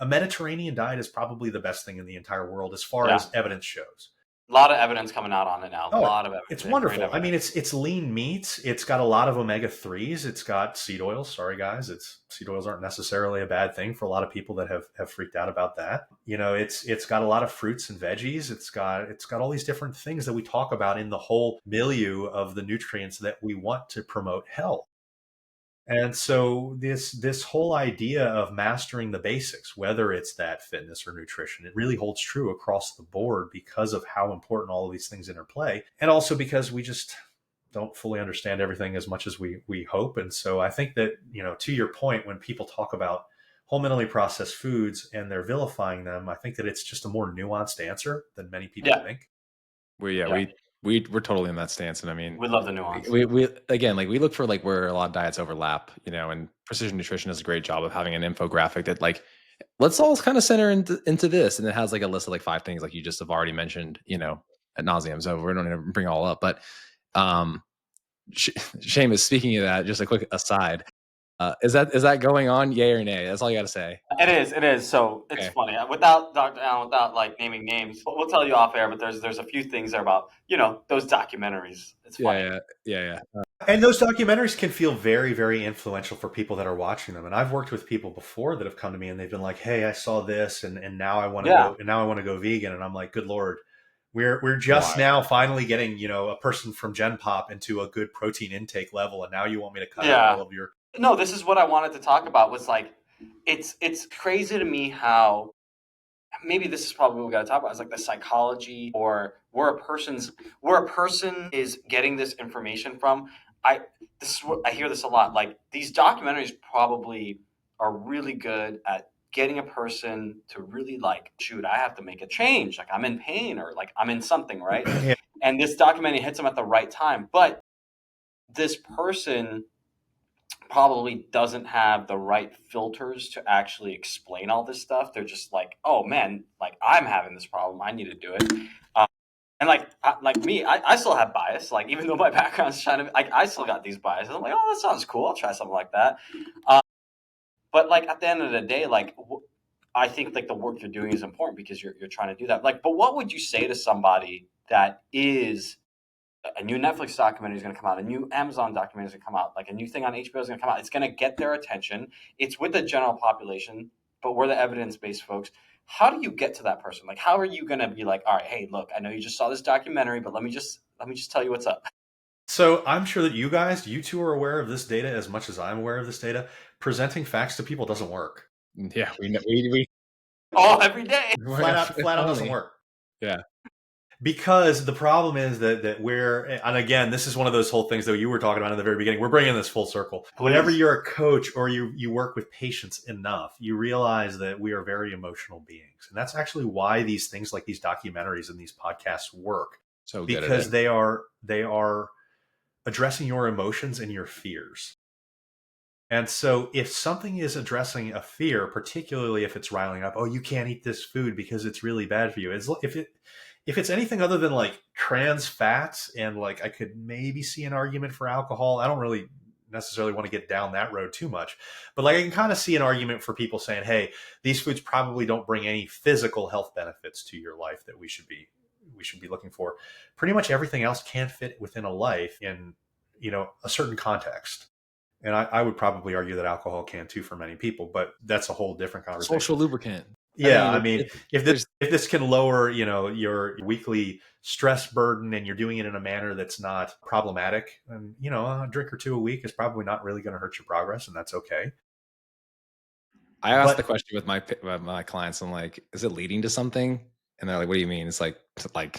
a Mediterranean diet is probably the best thing in the entire world as far as evidence shows. A lot of evidence coming out on it now. A lot of evidence. It's wonderful. I mean, it's lean meats. It's got a lot of omega-3s. It's got seed oils. Sorry, guys. Seed oils aren't necessarily a bad thing for a lot of people that have freaked out about that. It's got a lot of fruits and veggies. It's got all these different things that we talk about in the whole milieu of the nutrients that we want to promote health. And so this whole idea of mastering the basics, whether it's that fitness or nutrition, it really holds true across the board because of how important all of these things interplay. And also because we just don't fully understand everything as much as we hope. And so I think that, to your point, when people talk about whole minimally processed foods and they're vilifying them, I think that it's just a more nuanced answer than many people think. We're totally in that stance. And I mean, we love the nuance. we again, like, we look for like where a lot of diets overlap, and Precision Nutrition does a great job of having an infographic that like, let's all kind of center into this. And it has like a list of like 5 things, like you just have already mentioned, ad nauseum. So we're not going to bring it all up, but Seamus, speaking of that, just a quick aside, is that going on? Yay or nay? That's all you got to say. It is. So it's funny. Without Dr. Allan, without like naming names, we'll tell you off air. But there's a few things there about those documentaries. It's funny. Yeah. And those documentaries can feel very, very influential for people that are watching them. And I've worked with people before that have come to me and they've been like, "Hey, I saw this, and now I want to go, and now I want to go vegan." And I'm like, "Good Lord, we're just now finally getting a person from Gen Pop into a good protein intake level, and now you want me to cut out all of your." No, this is what I wanted to talk about. Was like, it's crazy to me how maybe this is probably what we got to talk about. Is like the psychology or where a person is getting this information from. I hear this a lot. Like, these documentaries probably are really good at getting a person to really like, shoot, I have to make a change. Like, I'm in pain, or like I'm in something, right? Yeah. And this documentary hits them at the right time. But this person probably doesn't have the right filters to actually explain all this stuff. They're just like, oh man, like, I'm having this problem, I need to do it. And like me, I still have bias. Like, even though my background's trying to, like, I still got these biases. I'm like, oh, that sounds cool, I'll try something like that. But like, at the end of the day, like, I think like the work you're doing is important because you're trying to do that. Like, but what would you say to somebody that is a new Netflix documentary is going to come out, a new Amazon documentary is going to come out, like a new thing on HBO is going to come out. It's going to get their attention. It's with the general population, but we're the evidence-based folks. How do you get to that person? Like, how are you going to be like, all right, hey, look, I know you just saw this documentary, but let me just tell you what's up. So I'm sure that you two are aware of this data as much as I'm aware of this data. Presenting facts to people doesn't work. Yeah, we Oh, every day. Flat out doesn't work. Yeah. Because the problem is that we're, and again, this is one of those whole things that you were talking about in the very beginning. We're bringing this full circle. Whenever Please. you're a coach or you work with patients enough, you realize that we are very emotional beings. And that's actually why these things like these documentaries and these podcasts work, So good at because it. they are addressing your emotions and your fears. And so if something is addressing a fear, particularly if it's riling up, oh, you can't eat this food because it's really bad for you. If it's anything other than like trans fats, and like I could maybe see an argument for alcohol. I don't really necessarily want to get down that road too much, but like I can kind of see an argument for people saying, hey, these foods probably don't bring any physical health benefits to your life that we should be looking for. Pretty much everything else can fit within a life in, a certain context. And I would probably argue that alcohol can too for many people, but that's a whole different Social conversation. lubricant. I Yeah, mean, I mean, if this there's if this can lower, your weekly stress burden, and you're doing it in a manner that's not problematic, and a drink or two a week is probably not really going to hurt your progress, and that's okay. I asked the But question with my clients. I'm like, is it leading to something? And they're like, what do you mean? It's like are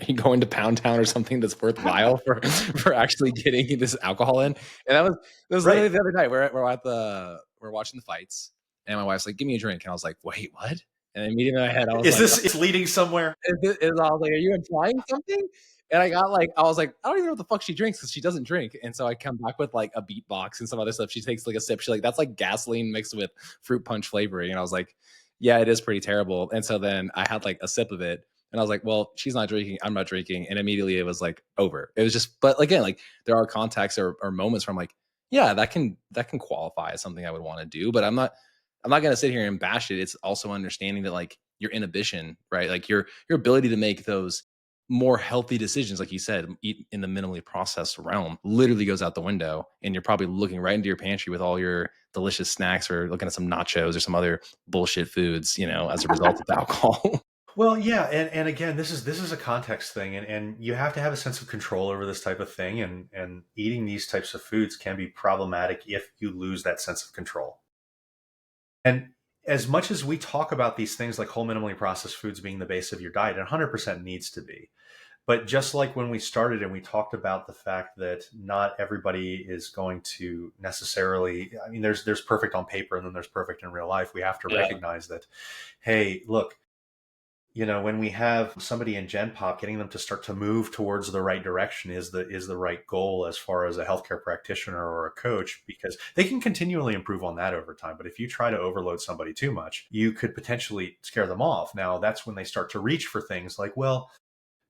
you going to Pound Town or something that's worthwhile for actually getting this alcohol in? And that was right, literally the other night. We're watching the fights, and my wife's like, give me a drink, and I was like, wait, what? And immediately in my head, I was is like, this it's leading somewhere? I was like, are you implying something? And I was like, I don't even know what the fuck she drinks because she doesn't drink. And so I come back with like a beatbox and some other stuff. She takes like a sip. She's like, that's like gasoline mixed with fruit punch flavoring. And I was like, yeah, it is pretty terrible. And so then I had like a sip of it. And I was like, well, she's not drinking. I'm not drinking. And immediately it was like over. It was just, but again, like there are contexts or moments where I'm like, yeah, that can qualify as something I would want to do. But I'm not going to sit here and bash it. It's also understanding that like your inhibition, right? Like your ability to make those more healthy decisions, like you said, eat in the minimally processed realm, literally goes out the window. And you're probably looking right into your pantry with all your delicious snacks, or looking at some nachos or some other bullshit foods, as a result of the alcohol. Well, yeah, and again, this is a context thing, and you have to have a sense of control over this type of thing, and eating these types of foods can be problematic if you lose that sense of control. And as much as we talk about these things like whole minimally processed foods being the base of your diet, it 100% needs to be. But just like when we started and we talked about the fact that not everybody is going to necessarily, I mean, there's perfect on paper and then there's perfect in real life. We have to Yeah. recognize that, hey, look, when we have somebody in Gen Pop, getting them to start to move towards the right direction is the right goal as far as a healthcare practitioner or a coach, because they can continually improve on that over time. But if you try to overload somebody too much, you could potentially scare them off. Now that's when they start to reach for things like, well,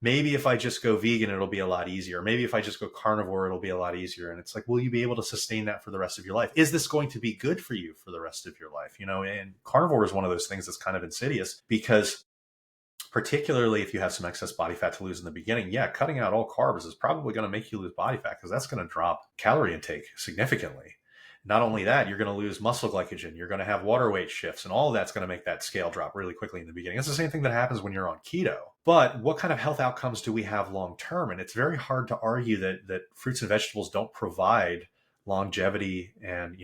maybe if I just go vegan, it'll be a lot easier. Maybe if I just go carnivore, it'll be a lot easier. And it's like, will you be able to sustain that for the rest of your life? Is this going to be good for you for the rest of your life? And carnivore is one of those things that's kind of insidious, because particularly if you have some excess body fat to lose in the beginning, yeah, cutting out all carbs is probably going to make you lose body fat, because that's going to drop calorie intake significantly. Not only that, you're going to lose muscle glycogen, you're going to have water weight shifts, and all of that's going to make that scale drop really quickly in the beginning. It's the same thing that happens when you're on keto. But what kind of health outcomes do we have long term? And it's very hard to argue that fruits and vegetables don't provide longevity and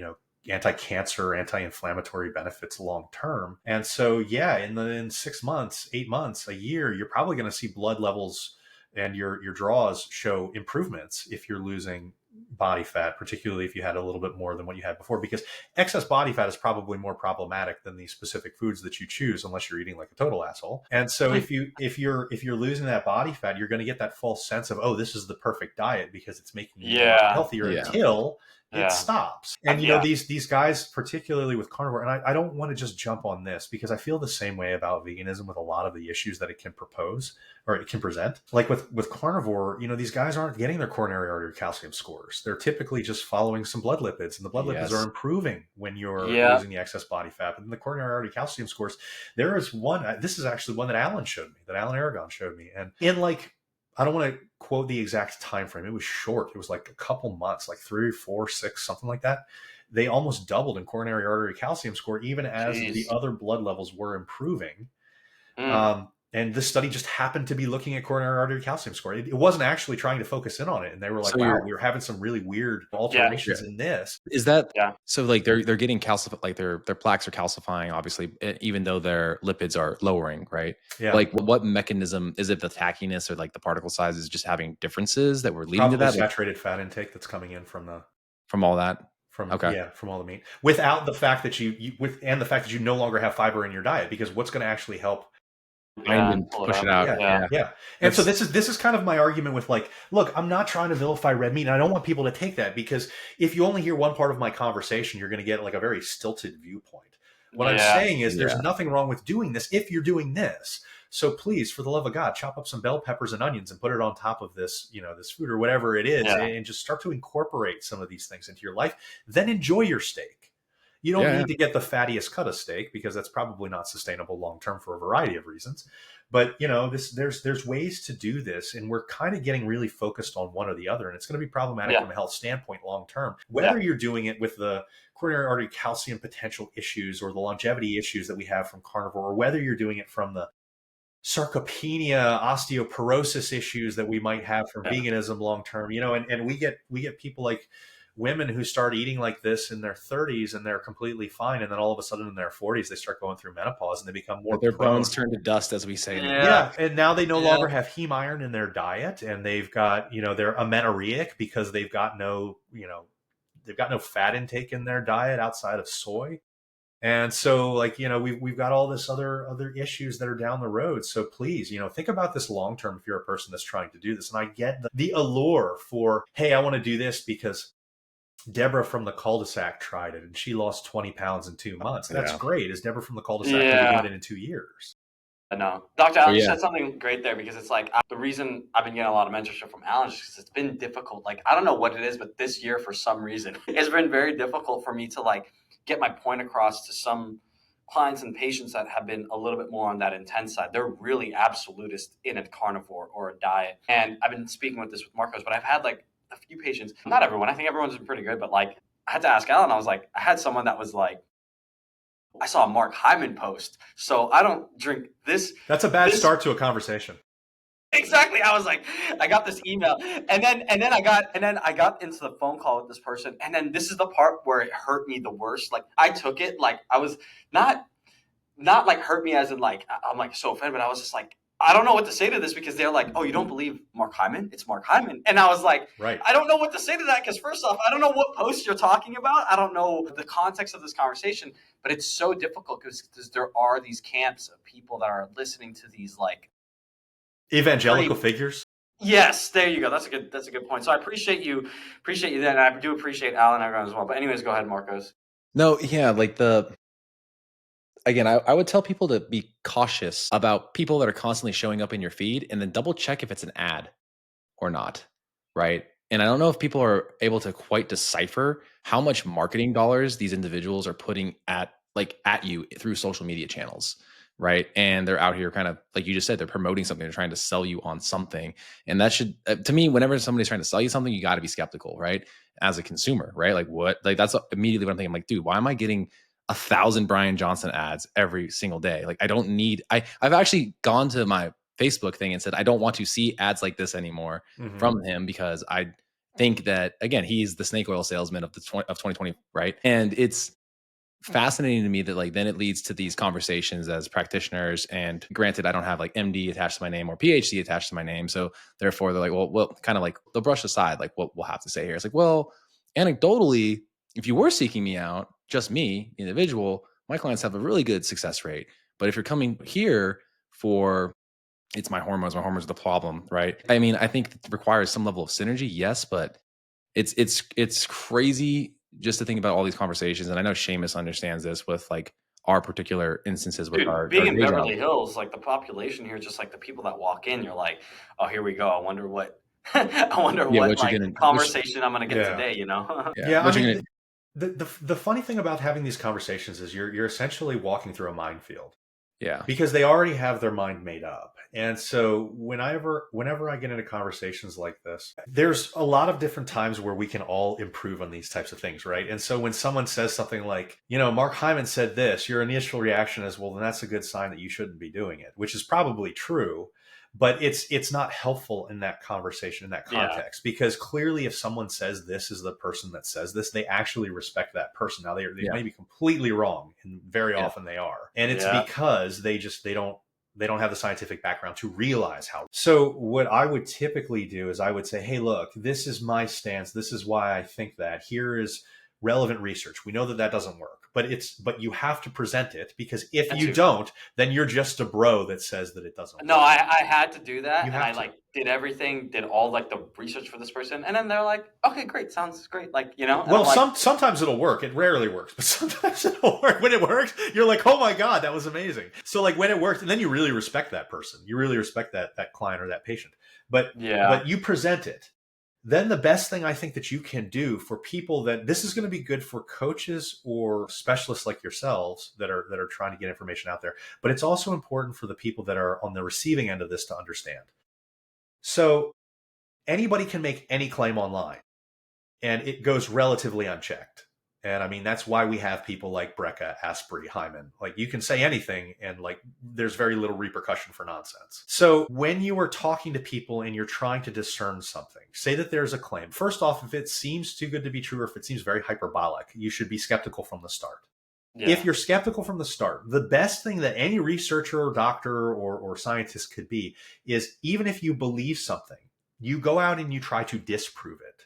anti-cancer, anti-inflammatory benefits long term. And so, yeah, in 6 months, 8 months, a year, you're probably going to see blood levels and your draws show improvements if you're losing body fat, particularly if you had a little bit more than what you had before, because excess body fat is probably more problematic than the specific foods that you choose, unless you're eating like a total asshole. And so if you're losing that body fat, you're going to get that false sense of, oh, this is the perfect diet because it's making me a lot Yeah. healthier, Yeah. until it Yeah. stops. And Yeah. these guys, particularly with carnivore, and I don't want to just jump on this, because I feel the same way about veganism with a lot of the issues that it can propose or it can present. Like with carnivore, these guys aren't getting their coronary artery calcium scores. They're typically just following some blood lipids, and the blood lipids are Yes. improving when you're Yeah. losing the excess body fat. But in the coronary artery calcium scores, there is one. This is actually one that Allan showed me, that Allan Aragon showed me, and in like, I don't want to quote the exact time frame. It was short. It was like a couple months, like 3, 4, 6, something like that. They almost doubled in coronary artery calcium score, even as the Jeez. other blood levels were improving. Mm. And this study just happened to be looking at coronary artery calcium score. It wasn't actually trying to focus in on it. And they were like, So wow, you're we were having some really weird Yeah. alterations in this. is that Yeah. so like they're getting calcified, like their plaques are calcifying, obviously, even though their lipids are lowering, right? Yeah. Like what mechanism is it? The tackiness or like the particle sizes just having differences that were leading Probably to that? Like, saturated fat intake that's coming in from from all that? Okay. from all the meat, without the fact that and the fact that you no longer have fiber in your diet, because what's going to actually help Find and pull it push up. it out. Yeah. Yeah. And so this is kind of my argument with, like, look, I'm not trying to vilify red meat, and I don't want people to take that, because if you only hear one part of my conversation, you're going to get like a very stilted viewpoint. What I'm saying is there's nothing wrong with doing this if you're doing this. So please, for the love of God, chop up some bell peppers and onions and put it on top of this, this food or whatever it is, and just start to incorporate some of these things into your life. Then enjoy your steak. You don't need to get the fattiest cut of steak, because that's probably not sustainable long term for a variety of reasons. But there's ways to do this, and we're kind of getting really focused on one or the other, and it's going to be problematic from a health standpoint long term. Whether you're doing it with the coronary artery calcium potential issues or the longevity issues that we have from carnivore, or whether you're doing it from the sarcopenia, osteoporosis issues that we might have from veganism long term, and we get people like women who start eating like this in their 30s and they're completely fine, and then all of a sudden in their 40s they start going through menopause and they become more their prone. bones turn to dust, as we say. And now they no longer have heme iron in their diet, and they've got they're amenorrheic because they've got no fat intake in their diet outside of soy. And so, like, we've got all this other issues that are down the road. So please, think about this long term if you're a person that's trying to do this. And I get the allure for, hey, I want to do this because Deborah from the cul-de-sac tried it and she lost 20 pounds in 2 months. That's great. Is Deborah from the cul-de-sac going to be doing it in 2 years? I know. Dr. Allan, you said something great there, because it's like the reason I've been getting a lot of mentorship from Allan is because it's been difficult. Like, I don't know what it is, but this year, for some reason, it's been very difficult for me to like get my point across to some clients and patients that have been a little bit more on that intense side. They're really absolutist in a carnivore or a diet. And I've been speaking with this with Marcos, but I've had like a few patients, not everyone, I think everyone's been pretty good, but like I had to ask Allan, I was like, I had someone that was like, I saw a Mark Hyman post, so I don't drink this. That's a bad start to a conversation. Exactly. I was like, I got this email, and then I got into the phone call with this person, and then this is the part where it hurt me the worst. Like, I took it like I was not like hurt me as in like I'm like so offended, but I was just like, I don't know what to say to this, because they're like, oh, you don't believe Mark Hyman? It's Mark Hyman. And I was like, right. I don't know what to say to that, because first off, I don't know what post you're talking about. I don't know the context of this conversation, but it's so difficult because there are these camps of people that are listening to these like evangelical figures. Yes, there you go. That's a good point. So I appreciate you then. And I do appreciate Allan and everyone as well. But anyways, go ahead, Marcos. No, yeah, like again, I would tell people to be cautious about people that are constantly showing up in your feed, and then double check if it's an ad or not, right? And I don't know if people are able to quite decipher how much marketing dollars these individuals are putting at you through social media channels, right? And they're out here kind of, like you just said, they're promoting something, they're trying to sell you on something. And that should, to me, whenever somebody's trying to sell you something, you got to be skeptical, right? As a consumer, right? Like what, like that's immediately what I'm thinking. I'm like, dude, why am I getting 1,000 Brian Johnson ads every single day? Like, I don't need, I've actually gone to my Facebook thing and said, I don't want to see ads like this anymore from him, because I think that, again, he's the snake oil salesman of 2020, right? And it's fascinating to me that like then it leads to these conversations as practitioners. And granted, I don't have like MD attached to my name or PhD attached to my name, so therefore they're like, well, kind of like they'll brush aside like what we'll have to say here. It's like, well, anecdotally, if you were seeking me out, just me, individual, my clients have a really good success rate. But if you're coming here for, it's my hormones are the problem, right? I mean, I think it requires some level of synergy, yes, but it's crazy just to think about all these conversations. And I know Seamus understands this with like our particular instances with our being in Beverly Hills, like the population here, just like the people that walk in, you're like, oh, here we go. I wonder what what like conversation I'm gonna get today, you know? Yeah, I mean, the funny thing about having these conversations is you're essentially walking through a minefield. Yeah. because they already have their mind made up. And so whenever I get into conversations like this, there's a lot of different times where we can all improve on these types of things, right? And so when someone says something like, Mark Hyman said this, your initial reaction is, well, then that's a good sign that you shouldn't be doing it, which is probably true. But it's not helpful in that conversation, in that context, because clearly if someone says this is the person that says this, they actually respect that person. Now they Yeah. may be completely wrong, and very Yeah. often they are. And it's because they don't have the scientific background to realize how. So what I would typically do is I would say, hey, look, this is my stance. This is why I think that. Here is relevant research. We know that doesn't work, but you have to present it, because if you don't, then you're just a bro that says that it doesn't work. No, I had to do that, You and have I to. did all like the research for this person, and then they're like, okay, great, sounds great, like, and Well, I'm like, sometimes it'll work. It rarely works, but sometimes it'll work. When it works, you're like, oh my God, that was amazing. So like when it works, and then you really respect that person. You really respect that client or that patient. But you present it. Then the best thing I think that you can do for people, that this is going to be good for coaches or specialists like yourselves that are trying to get information out there, but it's also important for the people that are on the receiving end of this to understand. So anybody can make any claim online, and it goes relatively unchecked. And I mean, that's why we have people like Brecka, Asprey, Hyman. Like, you can say anything, and like, there's very little repercussion for nonsense. So when you are talking to people and you're trying to discern something, say that there's a claim. First off, if it seems too good to be true, or if it seems very hyperbolic, you should be skeptical from the start. Yeah. If you're skeptical from the start, the best thing that any researcher or doctor or scientist could be is, even if you believe something, you go out and you try to disprove it.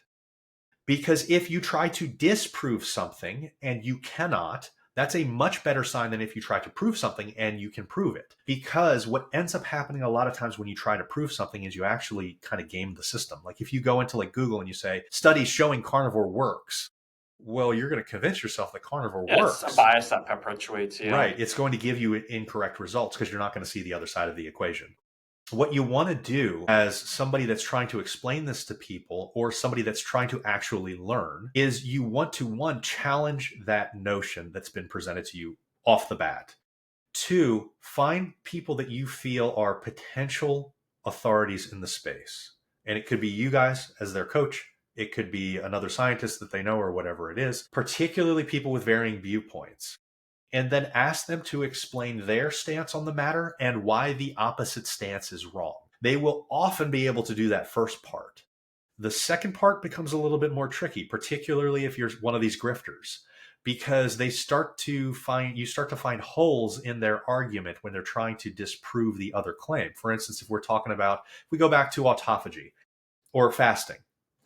Because if you try to disprove something and you cannot, that's a much better sign than if you try to prove something and you can prove it. Because what ends up happening a lot of times when you try to prove something is you actually kind of game the system. Like if you go into like Google and you say, studies showing carnivore works, well, you're going to convince yourself that carnivore works. It's a bias that perpetuates. Right. It's going to give you incorrect results because you're not going to see the other side of the equation. What you want to do as somebody that's trying to explain this to people, or somebody that's trying to actually learn, is you want to, one, challenge that notion that's been presented to you off the bat. Two, find people that you feel are potential authorities in the space. And it could be you guys as their coach. It could be another scientist that they know, or whatever it is, particularly people with varying viewpoints. And then ask them to explain their stance on the matter and why the opposite stance is wrong. They will often be able to do that first part. The second part becomes a little bit more tricky, particularly if you're one of these grifters, because you start to find holes in their argument when they're trying to disprove the other claim. For instance, if we go back to autophagy or fasting,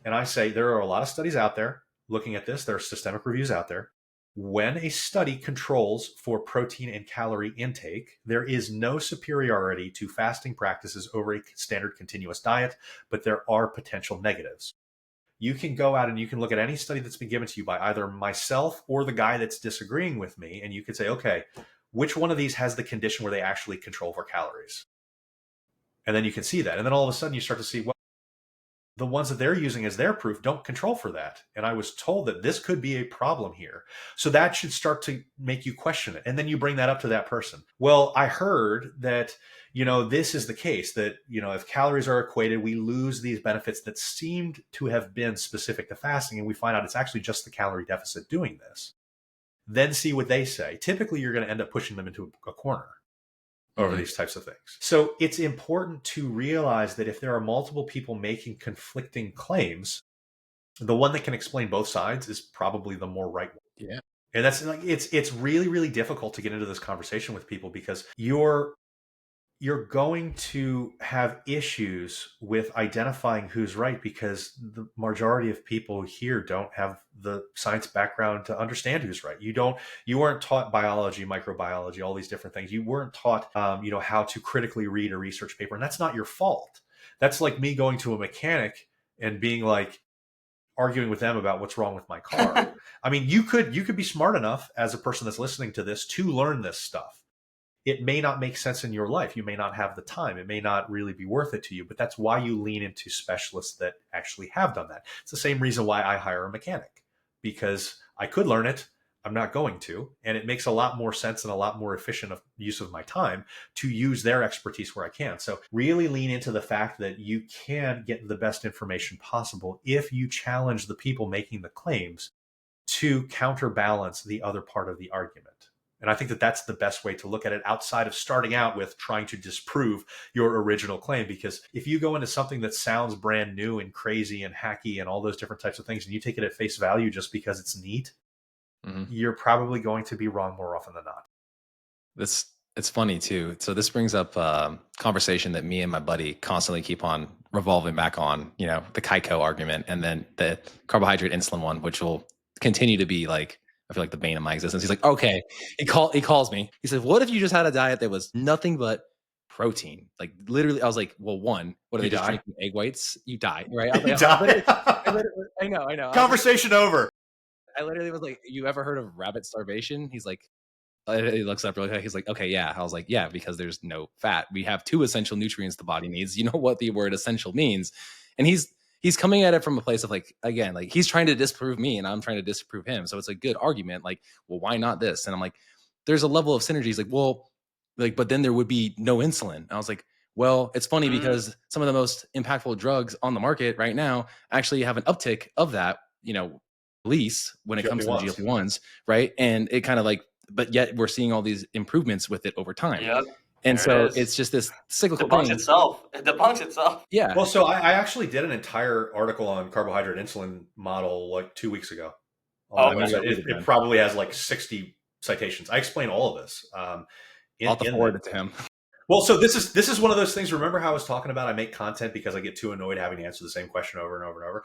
and I say there are a lot of studies out there looking at this, there are systemic reviews out there. When a study controls for protein and calorie intake, there is no superiority to fasting practices over a standard continuous diet, but there are potential negatives. You can go out and you can look at any study that's been given to you by either myself or the guy that's disagreeing with me, and you could say, okay, which one of these has the condition where they actually control for calories? And then you can see that. And then all of a sudden you start to see, well, the ones that they're using as their proof don't control for that. And I was told that this could be a problem here. So that should start to make you question it. And then you bring that up to that person. Well, I heard that, this is the case, that, if calories are equated, we lose these benefits that seemed to have been specific to fasting. And we find out it's actually just the calorie deficit doing this. Then see what they say. Typically, you're going to end up pushing them into a corner over these types of things. So it's important to realize that if there are multiple people making conflicting claims, the one that can explain both sides is probably the more right one. Yeah. And that's like, it's really, really difficult to get into this conversation with people, because you're going to have issues with identifying who's right, because the majority of people here don't have the science background to understand who's right. You weren't taught biology, microbiology, all these different things. You weren't taught, how to critically read a research paper, and that's not your fault. That's like me going to a mechanic and being like, arguing with them about what's wrong with my car. I mean, you could be smart enough as a person that's listening to this to learn this stuff. It may not make sense in your life. You may not have the time. It may not really be worth it to you, but that's why you lean into specialists that actually have done that. It's the same reason why I hire a mechanic, because I could learn it, I'm not going to. And it makes a lot more sense and a lot more efficient of use of my time to use their expertise where I can. So really lean into the fact that you can get the best information possible if you challenge the people making the claims to counterbalance the other part of the argument. And I think that that's the best way to look at it outside of starting out with trying to disprove your original claim. Because if you go into something that sounds brand new and crazy and hacky and all those different types of things, and you take it at face value just because it's neat, you're probably going to be wrong more often than not. It's funny too. So this brings up a conversation that me and my buddy constantly keep on revolving back on, the Kaiko argument, and then the carbohydrate insulin one, which will continue to be like, I feel like the bane of my existence. He's like, okay, he calls me. He says, what if you just had a diet that was nothing but protein? Like literally, I was like, well, one, what are they just drinking egg whites? You die, right? You die. I know. Conversation over. I literally was like, you ever heard of rabbit starvation? He's like, he looks up really quick. He's like, okay, yeah. I was like, yeah, because there's no fat. We have 2 essential nutrients the body needs. You know what the word essential means. And he's coming at it from a place of like, again, like he's trying to disprove me and I'm trying to disprove him. So it's a good argument. Like, well, why not this? And I'm like, there's a level of synergy. He's like, well, like, but then there would be no insulin. And I was like, well, it's funny because some of the most impactful drugs on the market right now actually have an uptick of that, release when it comes to the GLP-1s, right? And it kind of like, but yet we're seeing all these improvements with it over time. Yep. And so it's just this cyclical thing. It debunks itself. Yeah. Well, so I actually did an entire article on carbohydrate insulin model like 2 weeks ago. It probably has like 60 citations. I explain all of this. I'll have to forward it to him. Well, so this is one of those things. Remember how I was talking about I make content because I get too annoyed having to answer the same question over and over and over.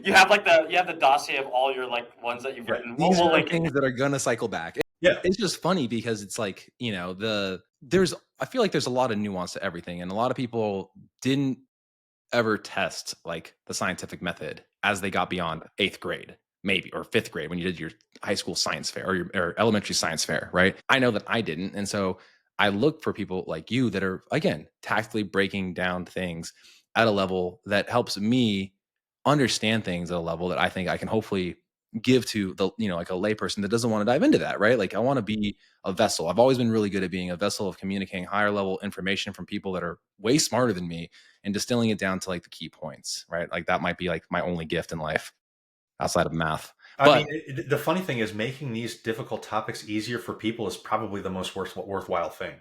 You have the dossier of all your like ones that you've written. These are things that are gonna cycle back. Yeah, it's just funny because it's like I feel like there's a lot of nuance to everything, and a lot of people didn't ever test like the scientific method as they got beyond 8th grade. Maybe, or 5th grade when you did your high school science fair or your elementary science fair, right? I know that I didn't. And so I look for people like you that are, again, tactfully breaking down things at a level that helps me understand things at a level that I think I can hopefully give to the, like a layperson that doesn't want to dive into that, right? Like I want to be a vessel. I've always been really good at being a vessel of communicating higher level information from people that are way smarter than me and distilling it down to like the key points, right? Like that might be like my only gift in life outside of math. I mean, the funny thing is making these difficult topics easier for people is probably the most worthwhile thing.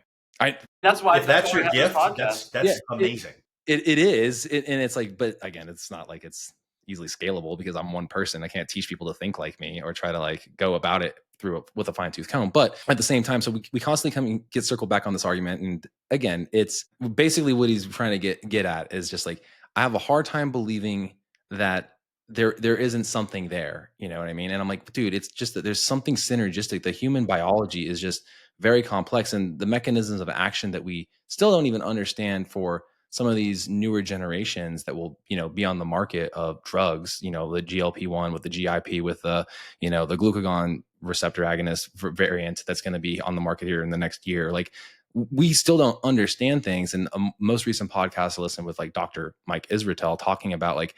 That's why if that's your gift, that's amazing. It is. And it's like, but again, it's not like it's easily scalable because I'm one person. I can't teach people to think like me or try to like go about it with a fine tooth comb. But at the same time, so we constantly come and get circled back on this argument. And again, it's basically what he's trying to get at is just like, I have a hard time believing that there isn't something there, you know what I mean? And I'm like, dude, it's just that there's something synergistic. The human biology is just very complex, and the mechanisms of action that we still don't even understand for some of these newer generations that will, be on the market of drugs, the GLP-1 with the GIP with the, the glucagon receptor agonist variant that's going to be on the market here in the next year. Like we still don't understand things. And most recent podcast I listened with like Dr. Mike Israetel talking about like,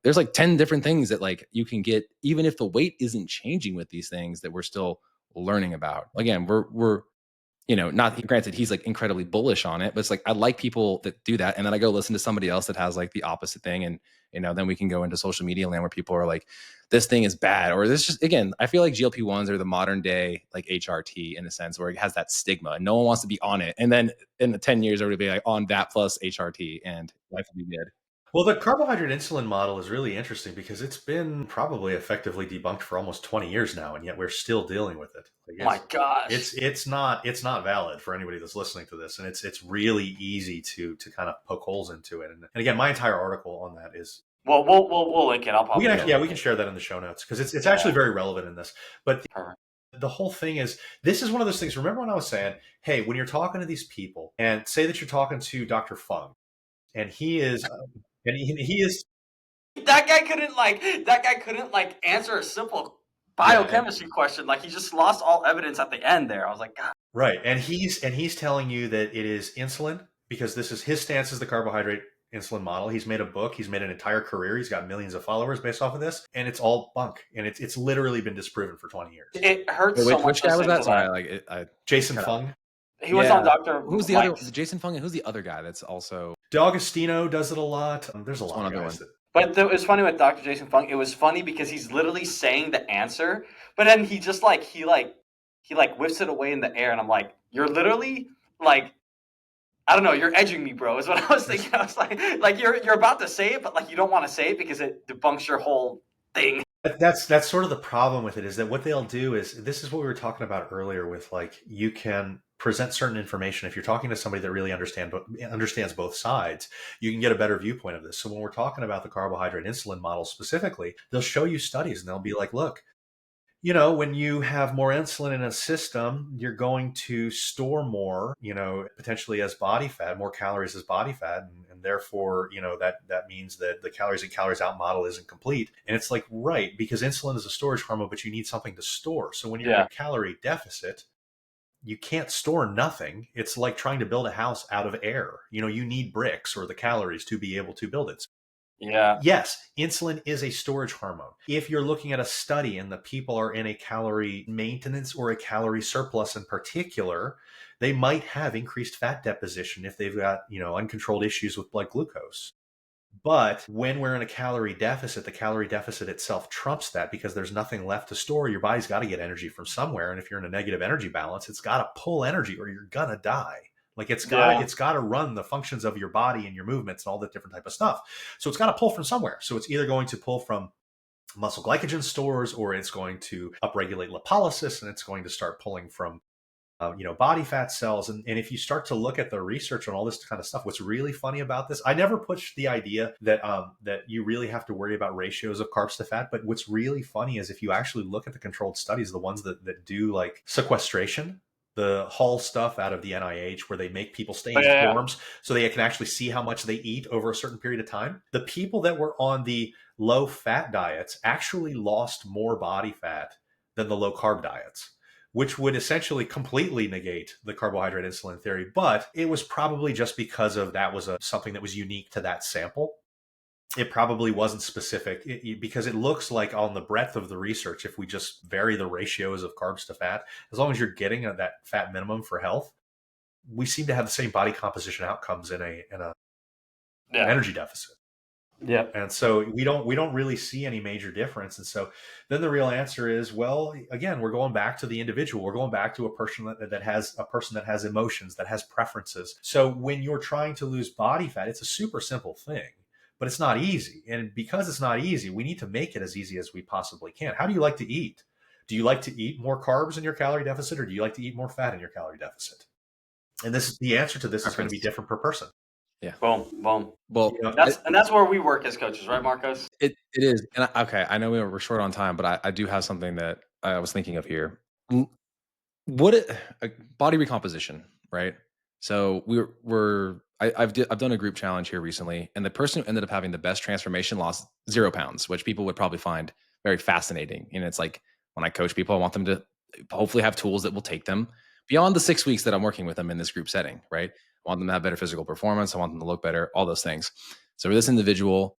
there's like 10 different things that like you can get, even if the weight isn't changing with these things that we're still learning about. Again, we're not granted he's like incredibly bullish on it, but it's like, I like people that do that. And then I go listen to somebody else that has like the opposite thing. And, then we can go into social media land where people are like, this thing is bad. Or this just, again, I feel like GLP-1s are the modern day, like HRT in a sense where it has that stigma and no one wants to be on it. And then in the 10 years, it'll be like on that plus HRT and life will be good. Well, the carbohydrate insulin model is really interesting because it's been probably effectively debunked for almost 20 years now, and yet we're still dealing with it. Oh my gosh, it's not valid for anybody that's listening to this, and it's really easy to kind of poke holes into it. And again, my entire article on that is we'll link it. We can share that in the show notes because it's actually very relevant in this. But the whole thing is, this is one of those things. Remember when I was saying, hey, when you're talking to these people, and say that you're talking to Dr. Fung, and he is. And he is. That guy couldn't answer a simple biochemistry question. Like he just lost all evidence at the end there. I was like, God. Right, and he's telling you that it is insulin because this is his stance as the carbohydrate insulin model. He's made a book. He's made an entire career. He's got millions of followers based off of this, and it's all bunk. And it's literally been disproven for 20 years. It hurts so much. Which guy was that? Sorry, Jason Fung. He was on Dr. Who's the other? Jason Fung, and who's the other guy that's also? D'Agostino does it a lot. There's a lot of guys. But it was funny with Dr. Jason Fung. It was funny because he's literally saying the answer, but then he just he whips it away in the air, and I'm like, you're literally like, I don't know, you're edging me, bro, is what I was thinking. I was like you're about to say it, but like you don't want to say it because it debunks your whole thing. That's sort of the problem with it, is that what they'll do is, this is what we were talking about earlier with, like, you can present certain information. If you're talking to somebody that really understands both sides, you can get a better viewpoint of this. So when we're talking about the carbohydrate insulin model specifically, they'll show you studies and they'll be like, look, you know, when you have more insulin in a system, you're going to store more, you know, potentially as body fat, more calories as body fat. And therefore, you know, that means that the calories in, calories out model isn't complete. And it's like, right, because insulin is a storage hormone, but you need something to store. So when you're in a calorie deficit, you can't store nothing. It's like trying to build a house out of air. You know, you need bricks or the calories to be able to build it. Yeah. Yes, insulin is a storage hormone. If you're looking at a study and the people are in a calorie maintenance or a calorie surplus in particular, they might have increased fat deposition if they've got, you know, uncontrolled issues with blood glucose. But when we're in a calorie deficit, the calorie deficit itself trumps that, because there's nothing left to store. Your body's got to get energy from somewhere. And if you're in a negative energy balance, it's got to pull energy or you're going to die. Like it's got to run the functions of your body and your movements and all that different type of stuff. So it's got to pull from somewhere. So it's either going to pull from muscle glycogen stores, or it's going to upregulate lipolysis, and it's going to start pulling from body fat cells. And if you start to look at the research on all this kind of stuff, what's really funny about this, I never push the idea that that you really have to worry about ratios of carbs to fat. But what's really funny is if you actually look at the controlled studies, the ones that do like sequestration, the Hall stuff out of the NIH, where they make people stay in forms so they can actually see how much they eat over a certain period of time. The people that were on the low fat diets actually lost more body fat than the low carb diets, which would essentially completely negate the carbohydrate insulin theory. But it was probably just because of that was something that was unique to that sample. It probably wasn't specific, because it looks like on the breadth of the research, if we just vary the ratios of carbs to fat, as long as you're getting that fat minimum for health, we seem to have the same body composition outcomes in a energy deficit. Yeah. And so we don't really see any major difference. And so then the real answer is, well, again, we're going back to the individual. We're going back to a person that has emotions, that has preferences. So when you're trying to lose body fat, it's a super simple thing. But it's not easy. And because it's not easy, we need to make it as easy as we possibly can. How do you like to eat? Do you like to eat more carbs in your calorie deficit, or do you like to eat more fat in your calorie deficit? And the answer to this is going to be different per person. Yeah. Boom. Well, that's where we work as coaches, right, Marcos? It is. And I know we're short on time, but I do have something that I was thinking of here. Body recomposition, right? So I've done a group challenge here recently, and the person who ended up having the best transformation lost 0 pounds, which people would probably find very fascinating. And it's like, when I coach people, I want them to hopefully have tools that will take them beyond the 6 weeks that I'm working with them in this group setting, right? I want them to have better physical performance. I want them to look better, all those things. So for this individual,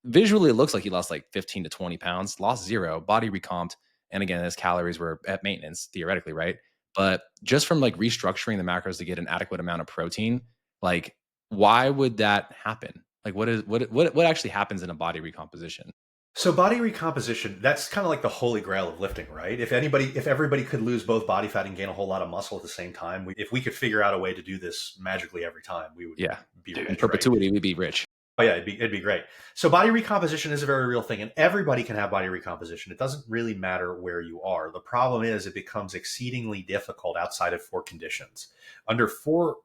visually, it looks like he lost like 15 to 20 pounds, lost 0, body recomped. And again, his calories were at maintenance, theoretically, right? But just from like restructuring the macros to get an adequate amount of protein, like, why would that happen? Like, what actually happens in a body recomposition? So body recomposition, that's kind of like the holy grail of lifting, right? If everybody could lose both body fat and gain a whole lot of muscle at the same time, if we could figure out a way to do this magically every time, we would be rich, in perpetuity, right? We'd be rich. Oh yeah, it'd be great. So body recomposition is a very real thing, and everybody can have body recomposition. It doesn't really matter where you are. The problem is it becomes exceedingly difficult outside of 4 conditions. Under 4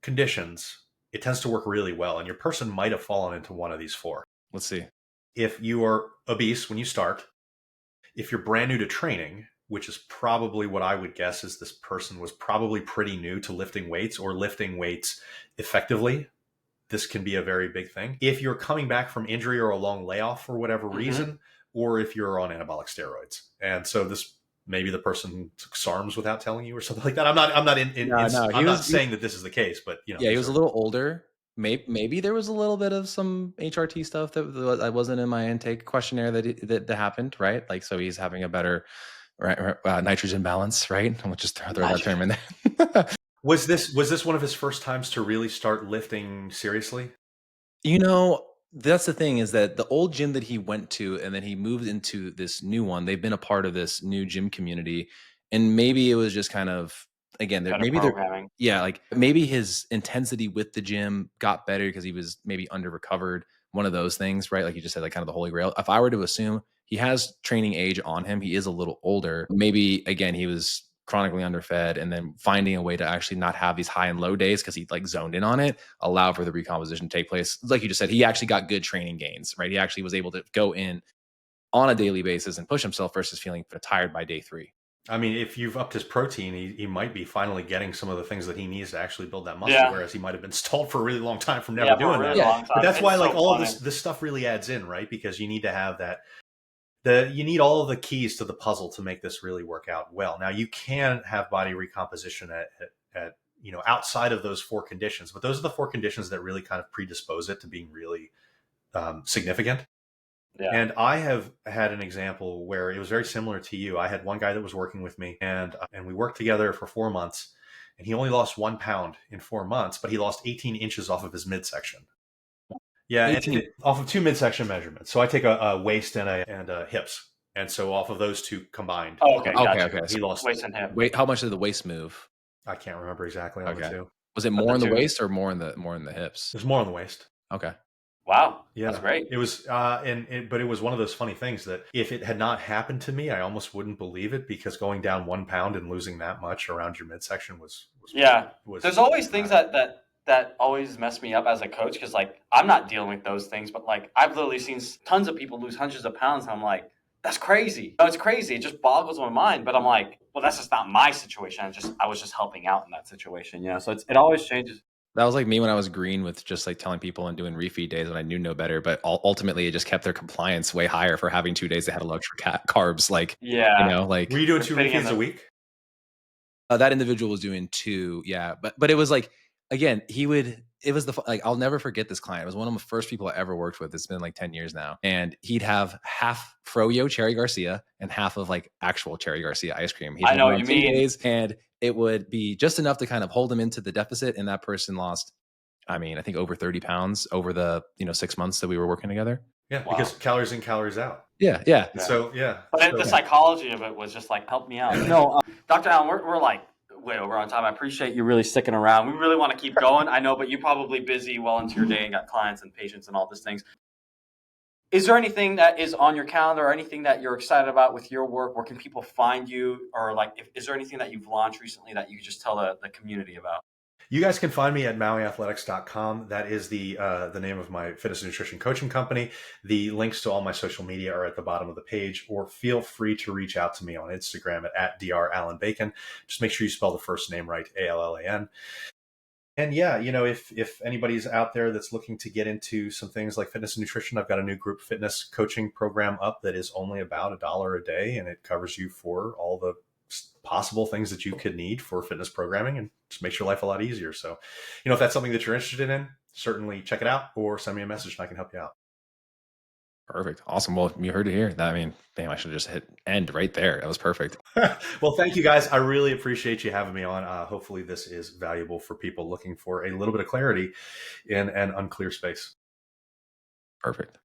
conditions, it tends to work really well, and your person might have fallen into one of these 4. Let's see. If you are obese when you start, if you're brand new to training, which is probably what I would guess is this person was probably pretty new to lifting weights or lifting weights effectively, this can be a very big thing. If you're coming back from injury or a long layoff for whatever reason, or if you're on anabolic steroids. And so this, maybe the person took SARMs without telling you or something like that. I'm not saying that this is the case, but he was a little older. Maybe there was a little bit of some HRT stuff that wasn't in my intake questionnaire that happened, right? Like, so he's having a better nitrogen balance, right? We'll just throw that term in there. Was this one of his first times to really start lifting seriously? You know, that's the thing, is that the old gym that he went to and then he moved into this new one, they've been a part of this new gym community. And maybe it was just kind of, again, Better programming. yeah, like maybe his intensity with the gym got better because he was maybe under recovered. One of those things, right? Like you just said, like kind of the holy grail. If I were to assume he has training age on him, he is a little older. Maybe again, he was chronically underfed, and then finding a way to actually not have these high and low days because he like zoned in on it, allow for the recomposition to take place. Like you just said, he actually got good training gains, right? He actually was able to go in on a daily basis and push himself versus feeling tired by day 3. I mean, if you've upped his protein, he might be finally getting some of the things that he needs to actually build that muscle, Yeah. whereas he might have been stalled for a really long time from never Yeah, for a doing really that. long time. But that's It's why, so like, all of funny. this stuff really adds in, right? Because you need to have that. You need all of the keys to the puzzle to make this really work out well. Now, you can have body recomposition at outside of those 4 conditions, but those are the 4 conditions that really kind of predispose it to being really significant. Yeah. And I have had an example where it was very similar to you. I had one guy that was working with me, and we worked together for 4 months, and he only lost 1 pound in 4 months, but he lost 18 inches off of his midsection. Yeah, and 18. off of 2 midsection measurements. So I take a waist and a hips, and so off of those 2 combined, Oh, okay, gotcha. Okay. he lost. Waist and hip. Wait, how much did the waist move? I can't remember exactly on the Okay. 2. Was it But more in the 2. waist or more in the hips? There's more on the waist. Okay. Wow, Yeah, that's great. It was, but it was one of those funny things that if it had not happened to me, I almost wouldn't believe it, because going down 1 pound and losing that much around your midsection was Yeah. was There's always things that always mess me up as a coach, because like I'm not dealing with those things, but like I've literally seen tons of people lose hundreds of pounds, and I'm like, that's crazy. No, it's crazy. It just boggles my mind. But I'm like, well, that's just not my situation. I was just helping out in that situation. So it always changes. That was like me when I was green with just like telling people and doing refeed days when I knew no better. But ultimately, it just kept their compliance way higher for having 2 days they had a low carbs. Like, Yeah. like Were you doing For 2 fitting in refeeds a week? that individual was doing 2, yeah. But it was like, again, it was like, I'll never forget this client. It was one of the first people I ever worked with. It's been like 10 years now. And he'd have half Froyo Cherry Garcia and half of like actual Cherry Garcia ice cream. He'd I have know it what on you 2 mean. days, and it would be just enough to kind of hold him into the deficit. And that person lost, I mean, I think over 30 pounds over the 6 months that we were working together. Yeah, Wow. because calories in, calories out. Yeah. Yeah. So yeah, But the psychology of it was just like, help me out. No, Dr. Allan, we're like way over on time. I appreciate you really sticking around. We really want to keep going. I know, but you're probably busy well into your day and got clients and patients and all these things. Is there anything that is on your calendar or anything that you're excited about with your work? Where can people find you? Or like, is there anything that you've launched recently that you could just tell the community about? you guys can find me at mauiathletics.com. That is the name of my fitness and nutrition coaching company. The links to all my social media are at the bottom of the page, or feel free to reach out to me on Instagram at @drallanbacon. Just make sure you spell the first name right, Allan. And yeah, if anybody's out there that's looking to get into some things like fitness and nutrition, I've got a new group fitness coaching program up that is only about $1 a day, and it covers you for all the possible things that you could need for fitness programming, and just makes your life a lot easier. So, if that's something that you're interested in, certainly check it out, or send me a message and I can help you out. Perfect. Awesome. Well, you heard it here. I mean, damn, I should have just hit end right there. That was perfect. Well, thank you guys. I really appreciate you having me on. Hopefully this is valuable for people looking for a little bit of clarity in an unclear space. Perfect.